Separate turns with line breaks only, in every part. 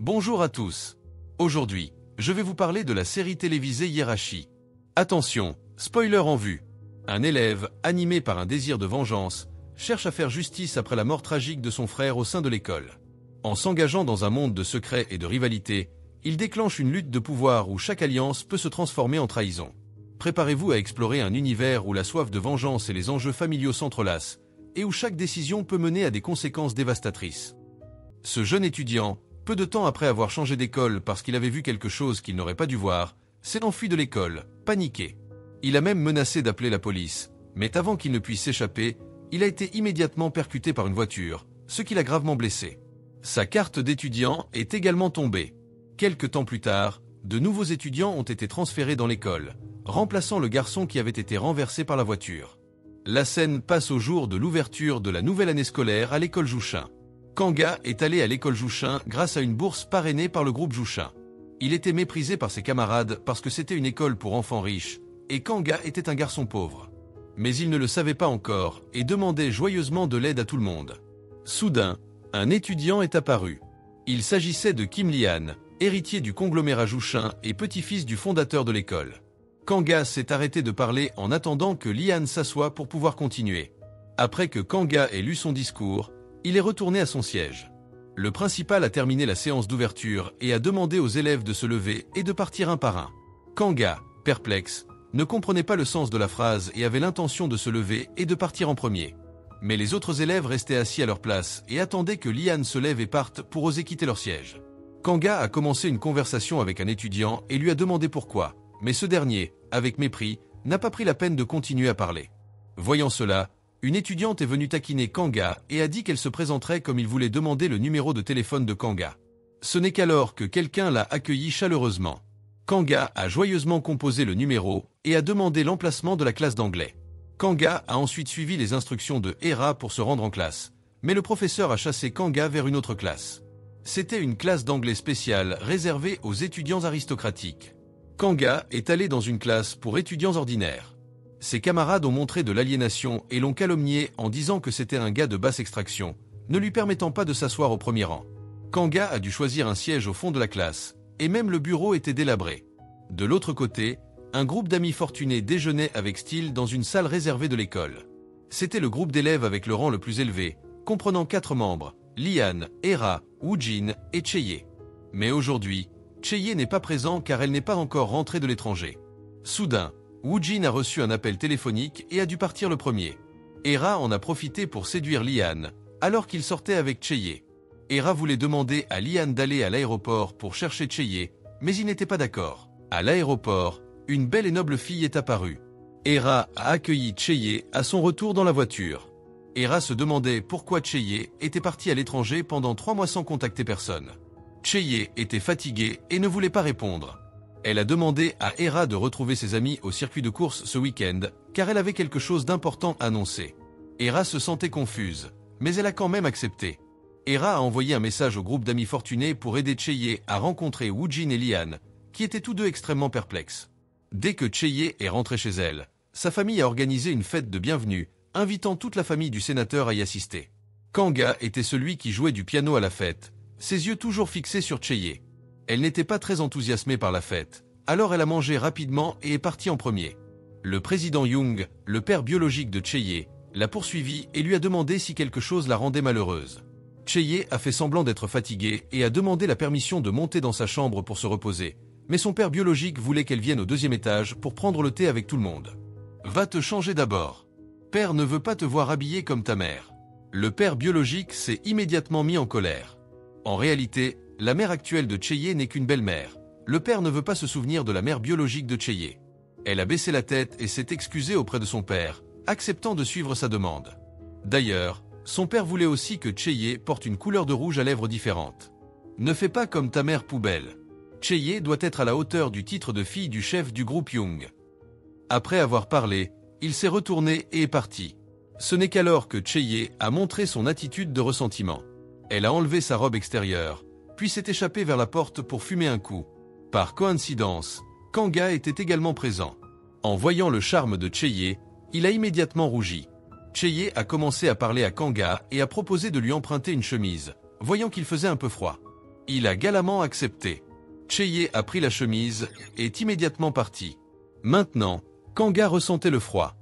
Bonjour à tous. Aujourd'hui, je vais vous parler de la série télévisée Hiérarchie. Attention, spoiler en vue. Un élève, animé par un désir de vengeance, cherche à faire justice après la mort tragique de son frère au sein de l'école. En s'engageant dans un monde de secrets et de rivalité, il déclenche une lutte de pouvoir où chaque alliance peut se transformer en trahison. Préparez-vous à explorer un univers où la soif de vengeance et les enjeux familiaux s'entrelacent, et où chaque décision peut mener à des conséquences dévastatrices. Ce jeune étudiant, peu de temps après avoir changé d'école parce qu'il avait vu quelque chose qu'il n'aurait pas dû voir, s'est enfui de l'école, paniqué. Il a même menacé d'appeler la police, mais avant qu'il ne puisse s'échapper, il a été immédiatement percuté par une voiture, ce qui l'a gravement blessé. Sa carte d'étudiant est également tombée. Quelque temps plus tard, de nouveaux étudiants ont été transférés dans l'école, remplaçant le garçon qui avait été renversé par la voiture. La scène passe au jour de l'ouverture de la nouvelle année scolaire à l'école Jouchin. Kanga est allé à l'école Jouchin grâce à une bourse parrainée par le groupe Jouchin. Il était méprisé par ses camarades parce que c'était une école pour enfants riches, et Kanga était un garçon pauvre. Mais il ne le savait pas encore et demandait joyeusement de l'aide à tout le monde. Soudain, un étudiant est apparu. Il s'agissait de Kim Lian, héritier du conglomérat Jouchin et petit-fils du fondateur de l'école. Kanga s'est arrêté de parler en attendant que Lian s'assoie pour pouvoir continuer. Après que Kanga ait lu son discours, il est retourné à son siège. Le principal a terminé la séance d'ouverture et a demandé aux élèves de se lever et de partir un par un. Kanga, perplexe, ne comprenait pas le sens de la phrase et avait l'intention de se lever et de partir en premier. Mais les autres élèves restaient assis à leur place et attendaient que Lian se lève et parte pour oser quitter leur siège. Kanga a commencé une conversation avec un étudiant et lui a demandé pourquoi, mais ce dernier, avec mépris, n'a pas pris la peine de continuer à parler. Voyant cela, une étudiante est venue taquiner Kanga et a dit qu'elle se présenterait comme il voulait demander le numéro de téléphone de Kanga. Ce n'est qu'alors que quelqu'un l'a accueilli chaleureusement. Kanga a joyeusement composé le numéro et a demandé l'emplacement de la classe d'anglais. Kanga a ensuite suivi les instructions de Hera pour se rendre en classe, mais le professeur a chassé Kanga vers une autre classe. C'était une classe d'anglais spéciale réservée aux étudiants aristocratiques. Kanga est allé dans une classe pour étudiants ordinaires. Ses camarades ont montré de l'aliénation et l'ont calomnié en disant que c'était un gars de basse extraction, ne lui permettant pas de s'asseoir au premier rang. Kanga a dû choisir un siège au fond de la classe, et même le bureau était délabré. De l'autre côté, un groupe d'amis fortunés déjeunait avec style dans une salle réservée de l'école. C'était le groupe d'élèves avec le rang le plus élevé, comprenant 4 membres, Lian, Hera, Woojin et Cheye. Mais aujourd'hui, Cheye n'est pas présent car elle n'est pas encore rentrée de l'étranger. Soudain, Woojin a reçu un appel téléphonique et a dû partir le premier. Hera en a profité pour séduire Lian, alors qu'il sortait avec Cheye. Hera voulait demander à Lian d'aller à l'aéroport pour chercher Cheye, mais il n'était pas d'accord. À l'aéroport, une belle et noble fille est apparue. Hera a accueilli Cheye à son retour dans la voiture. Hera se demandait pourquoi Cheye était parti à l'étranger pendant 3 mois sans contacter personne. Cheye était fatiguée et ne voulait pas répondre. Elle a demandé à Hera de retrouver ses amis au circuit de course ce week-end, car elle avait quelque chose d'important à annoncer. Hera se sentait confuse, mais elle a quand même accepté. Hera a envoyé un message au groupe d'amis fortunés pour aider Cheye à rencontrer Woojin et Lian, qui étaient tous deux extrêmement perplexes. Dès que Cheye est rentrée chez elle, sa famille a organisé une fête de bienvenue, invitant toute la famille du sénateur à y assister. Kanga était celui qui jouait du piano à la fête, ses yeux toujours fixés sur Cheye. Elle n'était pas très enthousiasmée par la fête, alors elle a mangé rapidement et est partie en premier. Le président Young, le père biologique de Cheye, l'a poursuivie et lui a demandé si quelque chose la rendait malheureuse. Cheye a fait semblant d'être fatiguée et a demandé la permission de monter dans sa chambre pour se reposer, mais son père biologique voulait qu'elle vienne au 2e étage pour prendre le thé avec tout le monde. « Va te changer d'abord. Père ne veut pas te voir habillée comme ta mère. » Le père biologique s'est immédiatement mis en colère. En réalité, la mère actuelle de Cheye n'est qu'une belle-mère. Le père ne veut pas se souvenir de la mère biologique de Cheye. Elle a baissé la tête et s'est excusée auprès de son père, acceptant de suivre sa demande. D'ailleurs, son père voulait aussi que Cheye porte une couleur de rouge à lèvres différente. Ne fais pas comme ta mère poubelle. Cheye doit être à la hauteur du titre de fille du chef du groupe Young. Après avoir parlé, il s'est retourné et est parti. Ce n'est qu'alors que Cheye a montré son attitude de ressentiment. Elle a enlevé sa robe extérieure, puis s'est échappée vers la porte pour fumer un coup. Par coïncidence, Kanga était également présent. En voyant le charme de Cheye, il a immédiatement rougi. Cheye a commencé à parler à Kanga et a proposé de lui emprunter une chemise, voyant qu'il faisait un peu froid. Il a galamment accepté. Cheye a pris la chemise et est immédiatement parti. Maintenant, Kanga ressentait le froid.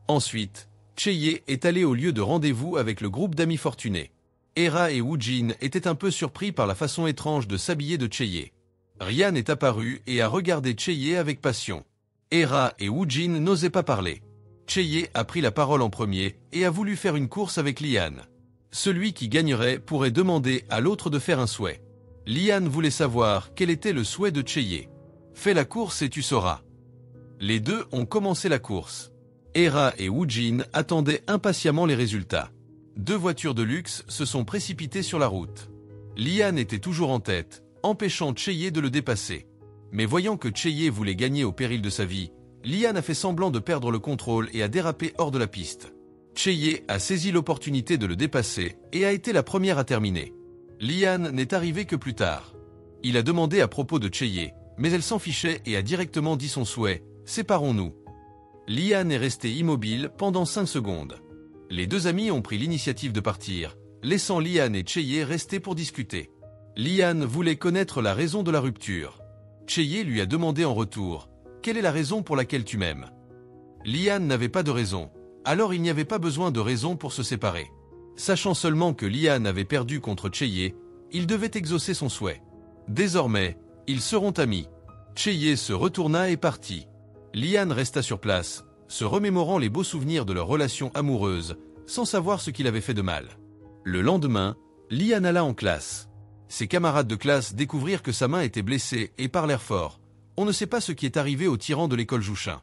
Ensuite, Cheye est allé au lieu de rendez-vous avec le groupe d'amis fortunés. Hera et Woojin étaient un peu surpris par la façon étrange de s'habiller de Cheye. Ryan est apparu et a regardé Cheye avec passion. Hera et Woojin n'osaient pas parler. Cheye a pris la parole en premier et a voulu faire une course avec Lian. Celui qui gagnerait pourrait demander à l'autre de faire un souhait. Lian voulait savoir quel était le souhait de Cheye. Fais la course et tu sauras. Les deux ont commencé la course. Hera et Woojin attendaient impatiemment les résultats. 2 voitures de luxe se sont précipitées sur la route. Lian était toujours en tête, empêchant Cheye de le dépasser. Mais voyant que Cheye voulait gagner au péril de sa vie, Lian a fait semblant de perdre le contrôle et a dérapé hors de la piste. Cheye a saisi l'opportunité de le dépasser et a été la première à terminer. Lian n'est arrivé que plus tard. Il a demandé à propos de Cheye, mais elle s'en fichait et a directement dit son souhait « Séparons-nous ». Lian est resté immobile pendant 5 secondes. Les 2 amis ont pris l'initiative de partir, laissant Lian et Cheye rester pour discuter. Lian voulait connaître la raison de la rupture. Cheye lui a demandé en retour « Quelle est la raison pour laquelle tu m'aimes ?» Lian n'avait pas de raison, alors il n'y avait pas besoin de raison pour se séparer. Sachant seulement que Lian avait perdu contre Cheye, il devait exaucer son souhait. Désormais, ils seront amis. Cheye se retourna et partit. Lian resta sur place, se remémorant les beaux souvenirs de leur relation amoureuse, sans savoir ce qu'il avait fait de mal. Le lendemain, Lian alla en classe. Ses camarades de classe découvrirent que sa main était blessée et parlèrent fort. On ne sait pas ce qui est arrivé au tyran de l'école Jushin.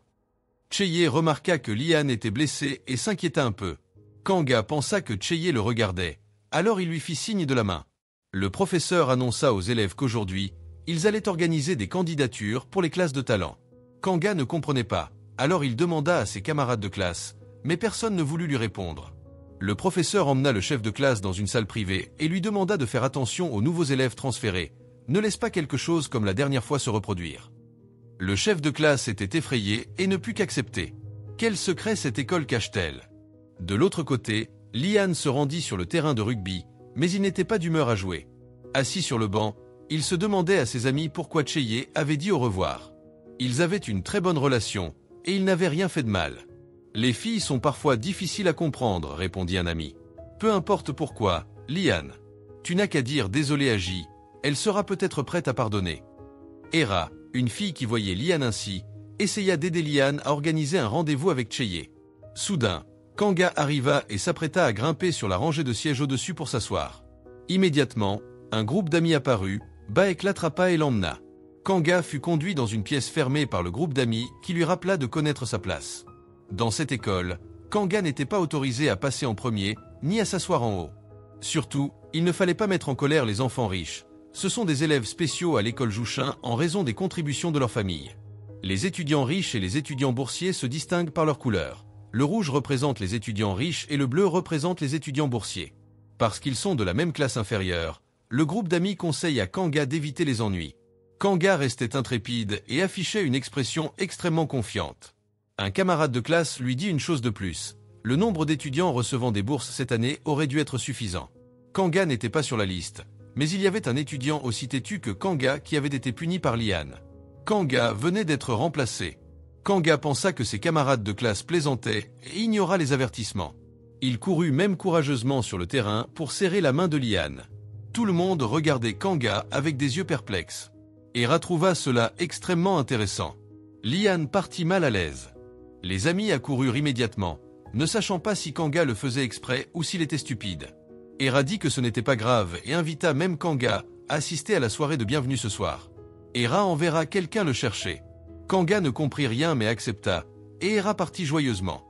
Cheye remarqua que Lian était blessé et s'inquiéta un peu. Kanga pensa que Cheye le regardait, alors il lui fit signe de la main. Le professeur annonça aux élèves qu'aujourd'hui, ils allaient organiser des candidatures pour les classes de talent. Kanga ne comprenait pas, alors il demanda à ses camarades de classe, mais personne ne voulut lui répondre. Le professeur emmena le chef de classe dans une salle privée et lui demanda de faire attention aux nouveaux élèves transférés. Ne laisse pas quelque chose comme la dernière fois se reproduire. Le chef de classe était effrayé et ne put qu'accepter. Quel secret cette école cache-t-elle ? De l'autre côté, Lian se rendit sur le terrain de rugby, mais il n'était pas d'humeur à jouer. Assis sur le banc, il se demandait à ses amis pourquoi Cheye avait dit au revoir. Ils avaient une très bonne relation, et ils n'avaient rien fait de mal. Les filles sont parfois difficiles à comprendre, répondit un ami. Peu importe pourquoi, Lian. Tu n'as qu'à dire désolé à J, elle sera peut-être prête à pardonner. Hera, une fille qui voyait Lian ainsi, essaya d'aider Lian à organiser un rendez-vous avec Cheye. Soudain, Kanga arriva et s'apprêta à grimper sur la rangée de sièges au-dessus pour s'asseoir. Immédiatement, un groupe d'amis apparut, Baek l'attrapa et l'emmena. Kanga fut conduit dans une pièce fermée par le groupe d'amis qui lui rappela de connaître sa place. Dans cette école, Kanga n'était pas autorisé à passer en premier, ni à s'asseoir en haut. Surtout, il ne fallait pas mettre en colère les enfants riches. Ce sont des élèves spéciaux à l'école Jushin en raison des contributions de leur famille. Les étudiants riches et les étudiants boursiers se distinguent par leur couleur. Le rouge représente les étudiants riches et le bleu représente les étudiants boursiers. Parce qu'ils sont de la même classe inférieure, le groupe d'amis conseille à Kanga d'éviter les ennuis. Kanga restait intrépide et affichait une expression extrêmement confiante. Un camarade de classe lui dit une chose de plus. Le nombre d'étudiants recevant des bourses cette année aurait dû être suffisant. Kanga n'était pas sur la liste, mais il y avait un étudiant aussi têtu que Kanga qui avait été puni par Lian. Kanga venait d'être remplacé. Kanga pensa que ses camarades de classe plaisantaient et ignora les avertissements. Il courut même courageusement sur le terrain pour serrer la main de Lian. Tout le monde regardait Kanga avec des yeux perplexes. Hera trouva cela extrêmement intéressant. Lian partit mal à l'aise. Les amis accoururent immédiatement, ne sachant pas si Kanga le faisait exprès ou s'il était stupide. Hera dit que ce n'était pas grave et invita même Kanga à assister à la soirée de bienvenue ce soir. Hera enverra quelqu'un le chercher. Kanga ne comprit rien mais accepta, et Hera partit joyeusement.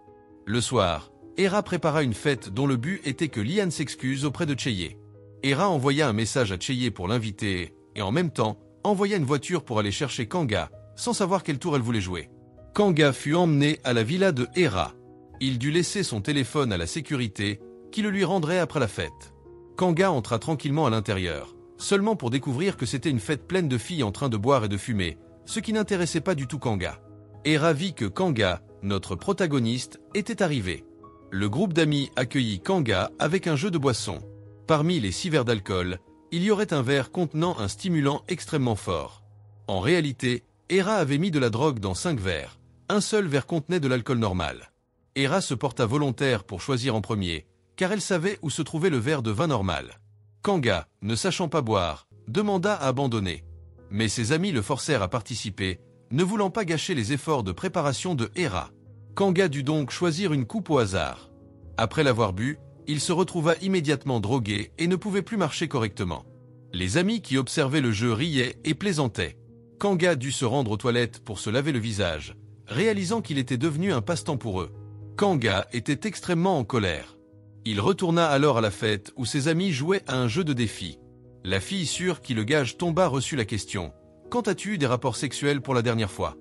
Le soir, Hera prépara une fête dont le but était que Lian s'excuse auprès de Cheye. Hera envoya un message à Cheye pour l'inviter, et en même temps, envoya une voiture pour aller chercher Kanga, sans savoir quel tour elle voulait jouer. Kanga fut emmené à la villa de Hera. Il dut laisser son téléphone à la sécurité, qui le lui rendrait après la fête. Kanga entra tranquillement à l'intérieur, seulement pour découvrir que c'était une fête pleine de filles en train de boire et de fumer, ce qui n'intéressait pas du tout Kanga. Hera vit que Kanga, notre protagoniste, était arrivé. Le groupe d'amis accueillit Kanga avec un jeu de boissons. Parmi les 6 verres d'alcool, il y aurait un verre contenant un stimulant extrêmement fort. En réalité, Hera avait mis de la drogue dans 5 verres. Un seul verre contenait de l'alcool normal. Hera se porta volontaire pour choisir en premier, car elle savait où se trouvait le verre de vin normal. Kanga, ne sachant pas boire, demanda à abandonner. Mais ses amis le forcèrent à participer, ne voulant pas gâcher les efforts de préparation de Hera. Kanga dut donc choisir une coupe au hasard. Après l'avoir bu, il se retrouva immédiatement drogué et ne pouvait plus marcher correctement. Les amis qui observaient le jeu riaient et plaisantaient. Kanga dut se rendre aux toilettes pour se laver le visage, réalisant qu'il était devenu un passe-temps pour eux. Kanga était extrêmement en colère. Il retourna alors à la fête où ses amis jouaient à un jeu de défi. La fille sur qui le gage tomba reçut la question. « Quand as-tu eu des rapports sexuels pour la dernière fois ?»«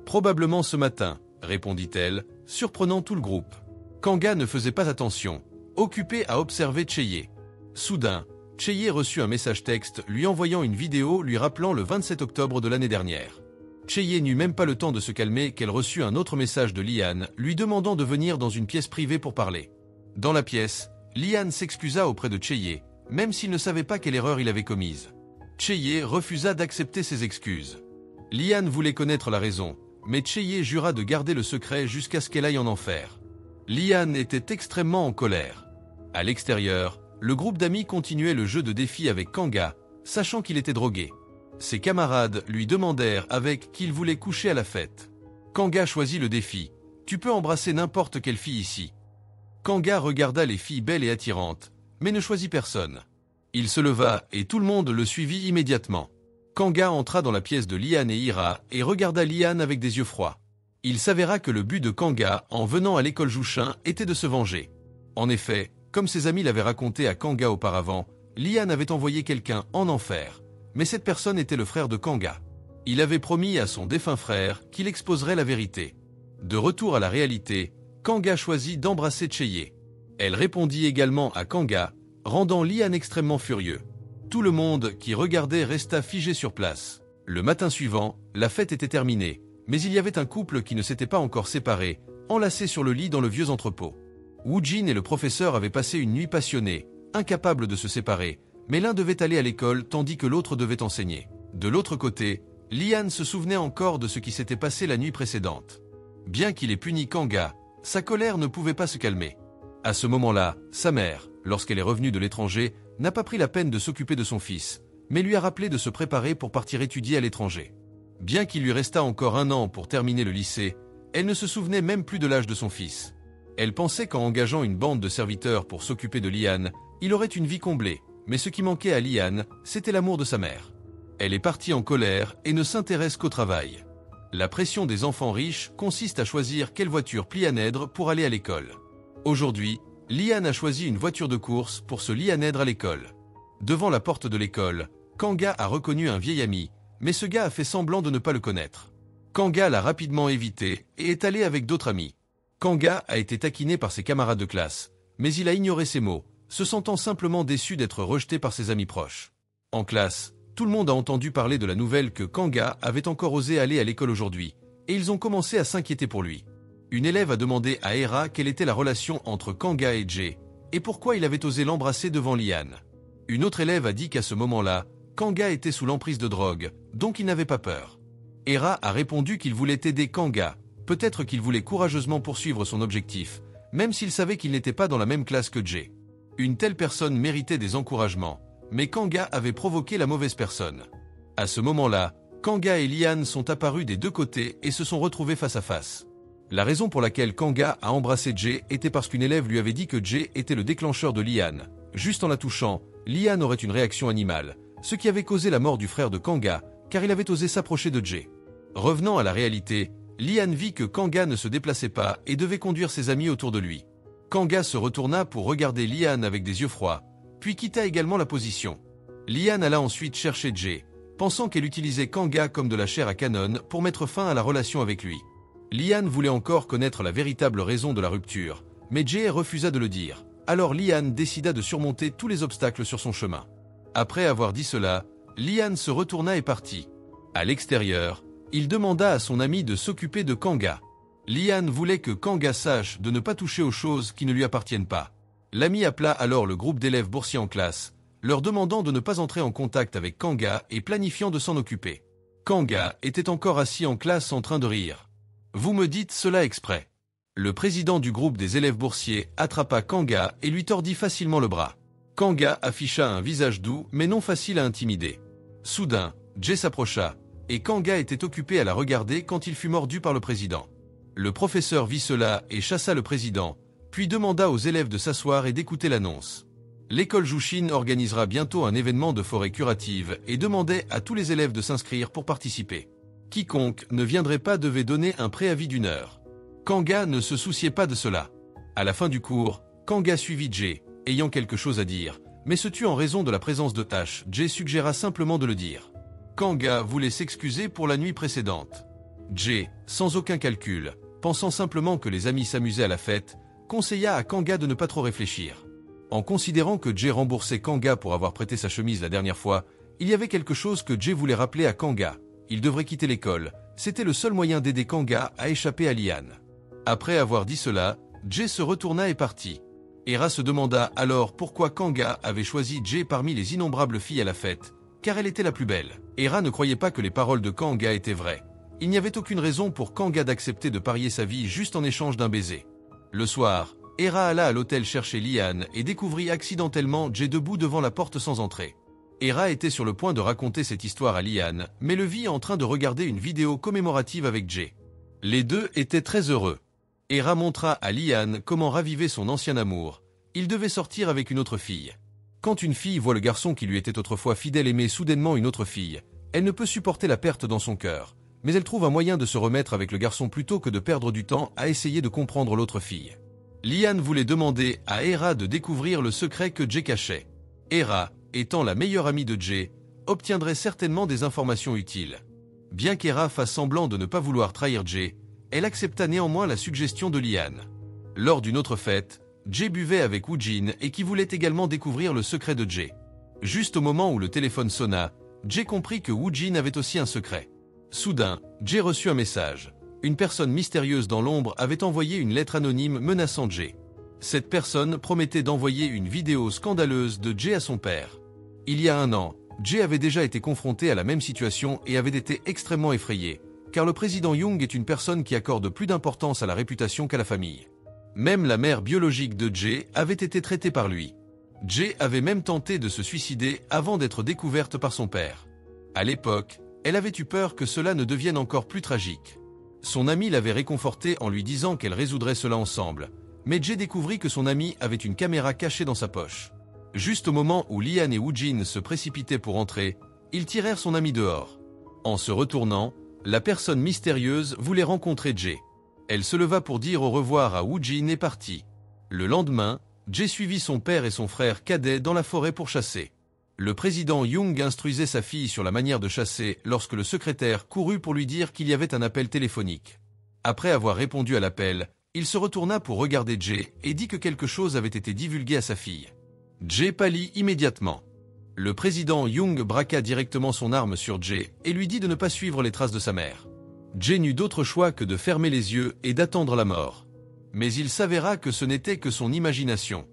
Probablement ce matin, » répondit-elle, surprenant tout le groupe. Kanga ne faisait pas attention, occupé à observer Cheye. Soudain, Cheye reçut un message texte lui envoyant une vidéo lui rappelant le 27 octobre de l'année dernière. Cheye n'eut même pas le temps de se calmer qu'elle reçut un autre message de Liane lui demandant de venir dans une pièce privée pour parler. Dans la pièce, Liane s'excusa auprès de Cheye, même s'il ne savait pas quelle erreur il avait commise. Cheye refusa d'accepter ses excuses. Liane voulait connaître la raison, mais Cheye jura de garder le secret jusqu'à ce qu'elle aille en enfer. Liane était extrêmement en colère. À l'extérieur, le groupe d'amis continuait le jeu de défi avec Kanga, sachant qu'il était drogué. Ses camarades lui demandèrent avec qui il voulait coucher à la fête. Kanga choisit le défi. « Tu peux embrasser n'importe quelle fille ici. » Kanga regarda les filles belles et attirantes, mais ne choisit personne. Il se leva et tout le monde le suivit immédiatement. Kanga entra dans la pièce de Liane et Hera et regarda Liane avec des yeux froids. Il s'avéra que le but de Kanga en venant à l'école Jushin était de se venger. En effet, comme ses amis l'avaient raconté à Kanga auparavant, Liane avait envoyé quelqu'un en enfer, mais cette personne était le frère de Kanga. Il avait promis à son défunt frère qu'il exposerait la vérité. De retour à la réalité, Kanga choisit d'embrasser Cheye. Elle répondit également à Kanga, rendant Liane extrêmement furieux. Tout le monde qui regardait resta figé sur place. Le matin suivant, la fête était terminée, mais il y avait un couple qui ne s'était pas encore séparé, enlacé sur le lit dans le vieux entrepôt. Woojin et le professeur avaient passé une nuit passionnée, incapables de se séparer, mais l'un devait aller à l'école tandis que l'autre devait enseigner. De l'autre côté, Liane se souvenait encore de ce qui s'était passé la nuit précédente. Bien qu'il ait puni Kanga, sa colère ne pouvait pas se calmer. À ce moment-là, sa mère, lorsqu'elle est revenue de l'étranger, n'a pas pris la peine de s'occuper de son fils, mais lui a rappelé de se préparer pour partir étudier à l'étranger. Bien qu'il lui restât encore 1 an pour terminer le lycée, elle ne se souvenait même plus de l'âge de son fils. Elle pensait qu'en engageant une bande de serviteurs pour s'occuper de Liane, il aurait une vie comblée, mais ce qui manquait à Liane, c'était l'amour de sa mère. Elle est partie en colère et ne s'intéresse qu'au travail. La pression des enfants riches consiste à choisir quelle voiture plianèdre pour aller à l'école. Aujourd'hui, Liane a choisi une voiture de course pour se lianèdre à l'école. Devant la porte de l'école, Kanga a reconnu un vieil ami, mais ce gars a fait semblant de ne pas le connaître. Kanga l'a rapidement évité et est allé avec d'autres amis. Kanga a été taquiné par ses camarades de classe, mais il a ignoré ses mots, se sentant simplement déçu d'être rejeté par ses amis proches. En classe, tout le monde a entendu parler de la nouvelle que Kanga avait encore osé aller à l'école aujourd'hui, et ils ont commencé à s'inquiéter pour lui. Une élève a demandé à Hera quelle était la relation entre Kanga et Jay, et pourquoi il avait osé l'embrasser devant Liane. Une autre élève a dit qu'à ce moment-là, Kanga était sous l'emprise de drogue, donc il n'avait pas peur. Hera a répondu qu'il voulait aider Kanga, peut-être qu'il voulait courageusement poursuivre son objectif, même s'il savait qu'il n'était pas dans la même classe que Jay. Une telle personne méritait des encouragements, mais Kanga avait provoqué la mauvaise personne. À ce moment-là, Kanga et Liane sont apparus des deux côtés et se sont retrouvés face à face. La raison pour laquelle Kanga a embrassé Jay était parce qu'une élève lui avait dit que Jay était le déclencheur de Liane. Juste en la touchant, Liane aurait une réaction animale, ce qui avait causé la mort du frère de Kanga, car il avait osé s'approcher de Jay. Revenant à la réalité, Liane vit que Kanga ne se déplaçait pas et devait conduire ses amis autour de lui. Kanga se retourna pour regarder Liane avec des yeux froids, puis quitta également la position. Liane alla ensuite chercher Jay, pensant qu'elle utilisait Kanga comme de la chair à canon pour mettre fin à la relation avec lui. Liane voulait encore connaître la véritable raison de la rupture, mais Jay refusa de le dire. Alors Liane décida de surmonter tous les obstacles sur son chemin. Après avoir dit cela, Liane se retourna et partit. À l'extérieur, il demanda à son ami de s'occuper de Kanga. Liane voulait que Kanga sache de ne pas toucher aux choses qui ne lui appartiennent pas. L'ami appela alors le groupe d'élèves boursiers en classe, leur demandant de ne pas entrer en contact avec Kanga et planifiant de s'en occuper. Kanga était encore assis en classe en train de rire. « Vous me dites cela exprès ?» Le président du groupe des élèves boursiers attrapa Kanga et lui tordit facilement le bras. Kanga afficha un visage doux mais non facile à intimider. Soudain, Jay s'approcha, et Kanga était occupé à la regarder quand il fut mordu par le président. Le professeur vit cela et chassa le président, puis demanda aux élèves de s'asseoir et d'écouter l'annonce. L'école Jushin organisera bientôt un événement de forêt curative et demandait à tous les élèves de s'inscrire pour participer. Quiconque ne viendrait pas devait donner un préavis d'1 heure. Kanga ne se souciait pas de cela. À la fin du cours, Kanga suivit Jay, ayant quelque chose à dire, mais se tut en raison de la présence de Tash. Jay suggéra simplement de le dire. Kanga voulait s'excuser pour la nuit précédente. Jay, sans aucun calcul, pensant simplement que les amis s'amusaient à la fête, conseilla à Kanga de ne pas trop réfléchir. En considérant que Jay remboursait Kanga pour avoir prêté sa chemise la dernière fois, il y avait quelque chose que Jay voulait rappeler à Kanga. Il devrait quitter l'école. C'était le seul moyen d'aider Kanga à échapper à Liane. Après avoir dit cela, Jay se retourna et partit. Hera se demanda alors pourquoi Kanga avait choisi Jay parmi les innombrables filles à la fête, car elle était la plus belle. Hera ne croyait pas que les paroles de Kanga étaient vraies. Il n'y avait aucune raison pour Kanga d'accepter de parier sa vie juste en échange d'un baiser. Le soir, Hera alla à l'hôtel chercher Liane et découvrit accidentellement Jay debout devant la porte sans entrée. Hera était sur le point de raconter cette histoire à Liane, mais le vit en train de regarder une vidéo commémorative avec Jay. Les deux étaient très heureux. Hera montra à Liane comment raviver son ancien amour. Il devait sortir avec une autre fille. Quand une fille voit le garçon qui lui était autrefois fidèle aimer soudainement une autre fille, elle ne peut supporter la perte dans son cœur, mais elle trouve un moyen de se remettre avec le garçon plutôt que de perdre du temps à essayer de comprendre l'autre fille. Liane voulait demander à Hera de découvrir le secret que Jay cachait. Hera, étant la meilleure amie de Jay, obtiendrait certainement des informations utiles. Bien qu'Hera fasse semblant de ne pas vouloir trahir Jay, elle accepta néanmoins la suggestion de Liane. Lors d'une autre fête, Jay buvait avec Woojin et qui voulait également découvrir le secret de Jay. Juste au moment où le téléphone sonna, Jay comprit que Woojin avait aussi un secret. Soudain, Jay reçut un message. Une personne mystérieuse dans l'ombre avait envoyé une lettre anonyme menaçant Jay. Cette personne promettait d'envoyer une vidéo scandaleuse de Jay à son père. Il y a 1 an, Jay avait déjà été confronté à la même situation et avait été extrêmement effrayé, car le président Young est une personne qui accorde plus d'importance à la réputation qu'à la famille. Même la mère biologique de Jay avait été traitée par lui. Jay avait même tenté de se suicider avant d'être découverte par son père. À l'époque, elle avait eu peur que cela ne devienne encore plus tragique. Son ami l'avait réconfortée en lui disant qu'elle résoudrait cela ensemble, mais Jay découvrit que son ami avait une caméra cachée dans sa poche. Juste au moment où Liane et Woojin se précipitaient pour entrer, ils tirèrent son ami dehors. En se retournant, la personne mystérieuse voulait rencontrer Jay. Elle se leva pour dire au revoir à Woojin et partit. Le lendemain, Jay suivit son père et son frère cadet dans la forêt pour chasser. Le président Young instruisait sa fille sur la manière de chasser lorsque le secrétaire courut pour lui dire qu'il y avait un appel téléphonique. Après avoir répondu à l'appel, il se retourna pour regarder Jay et dit que quelque chose avait été divulgué à sa fille. Jay pâlit immédiatement. Le président Young braqua directement son arme sur Jay et lui dit de ne pas suivre les traces de sa mère. Jay n'eut d'autre choix que de fermer les yeux et d'attendre la mort. Mais il s'avéra que ce n'était que son imagination.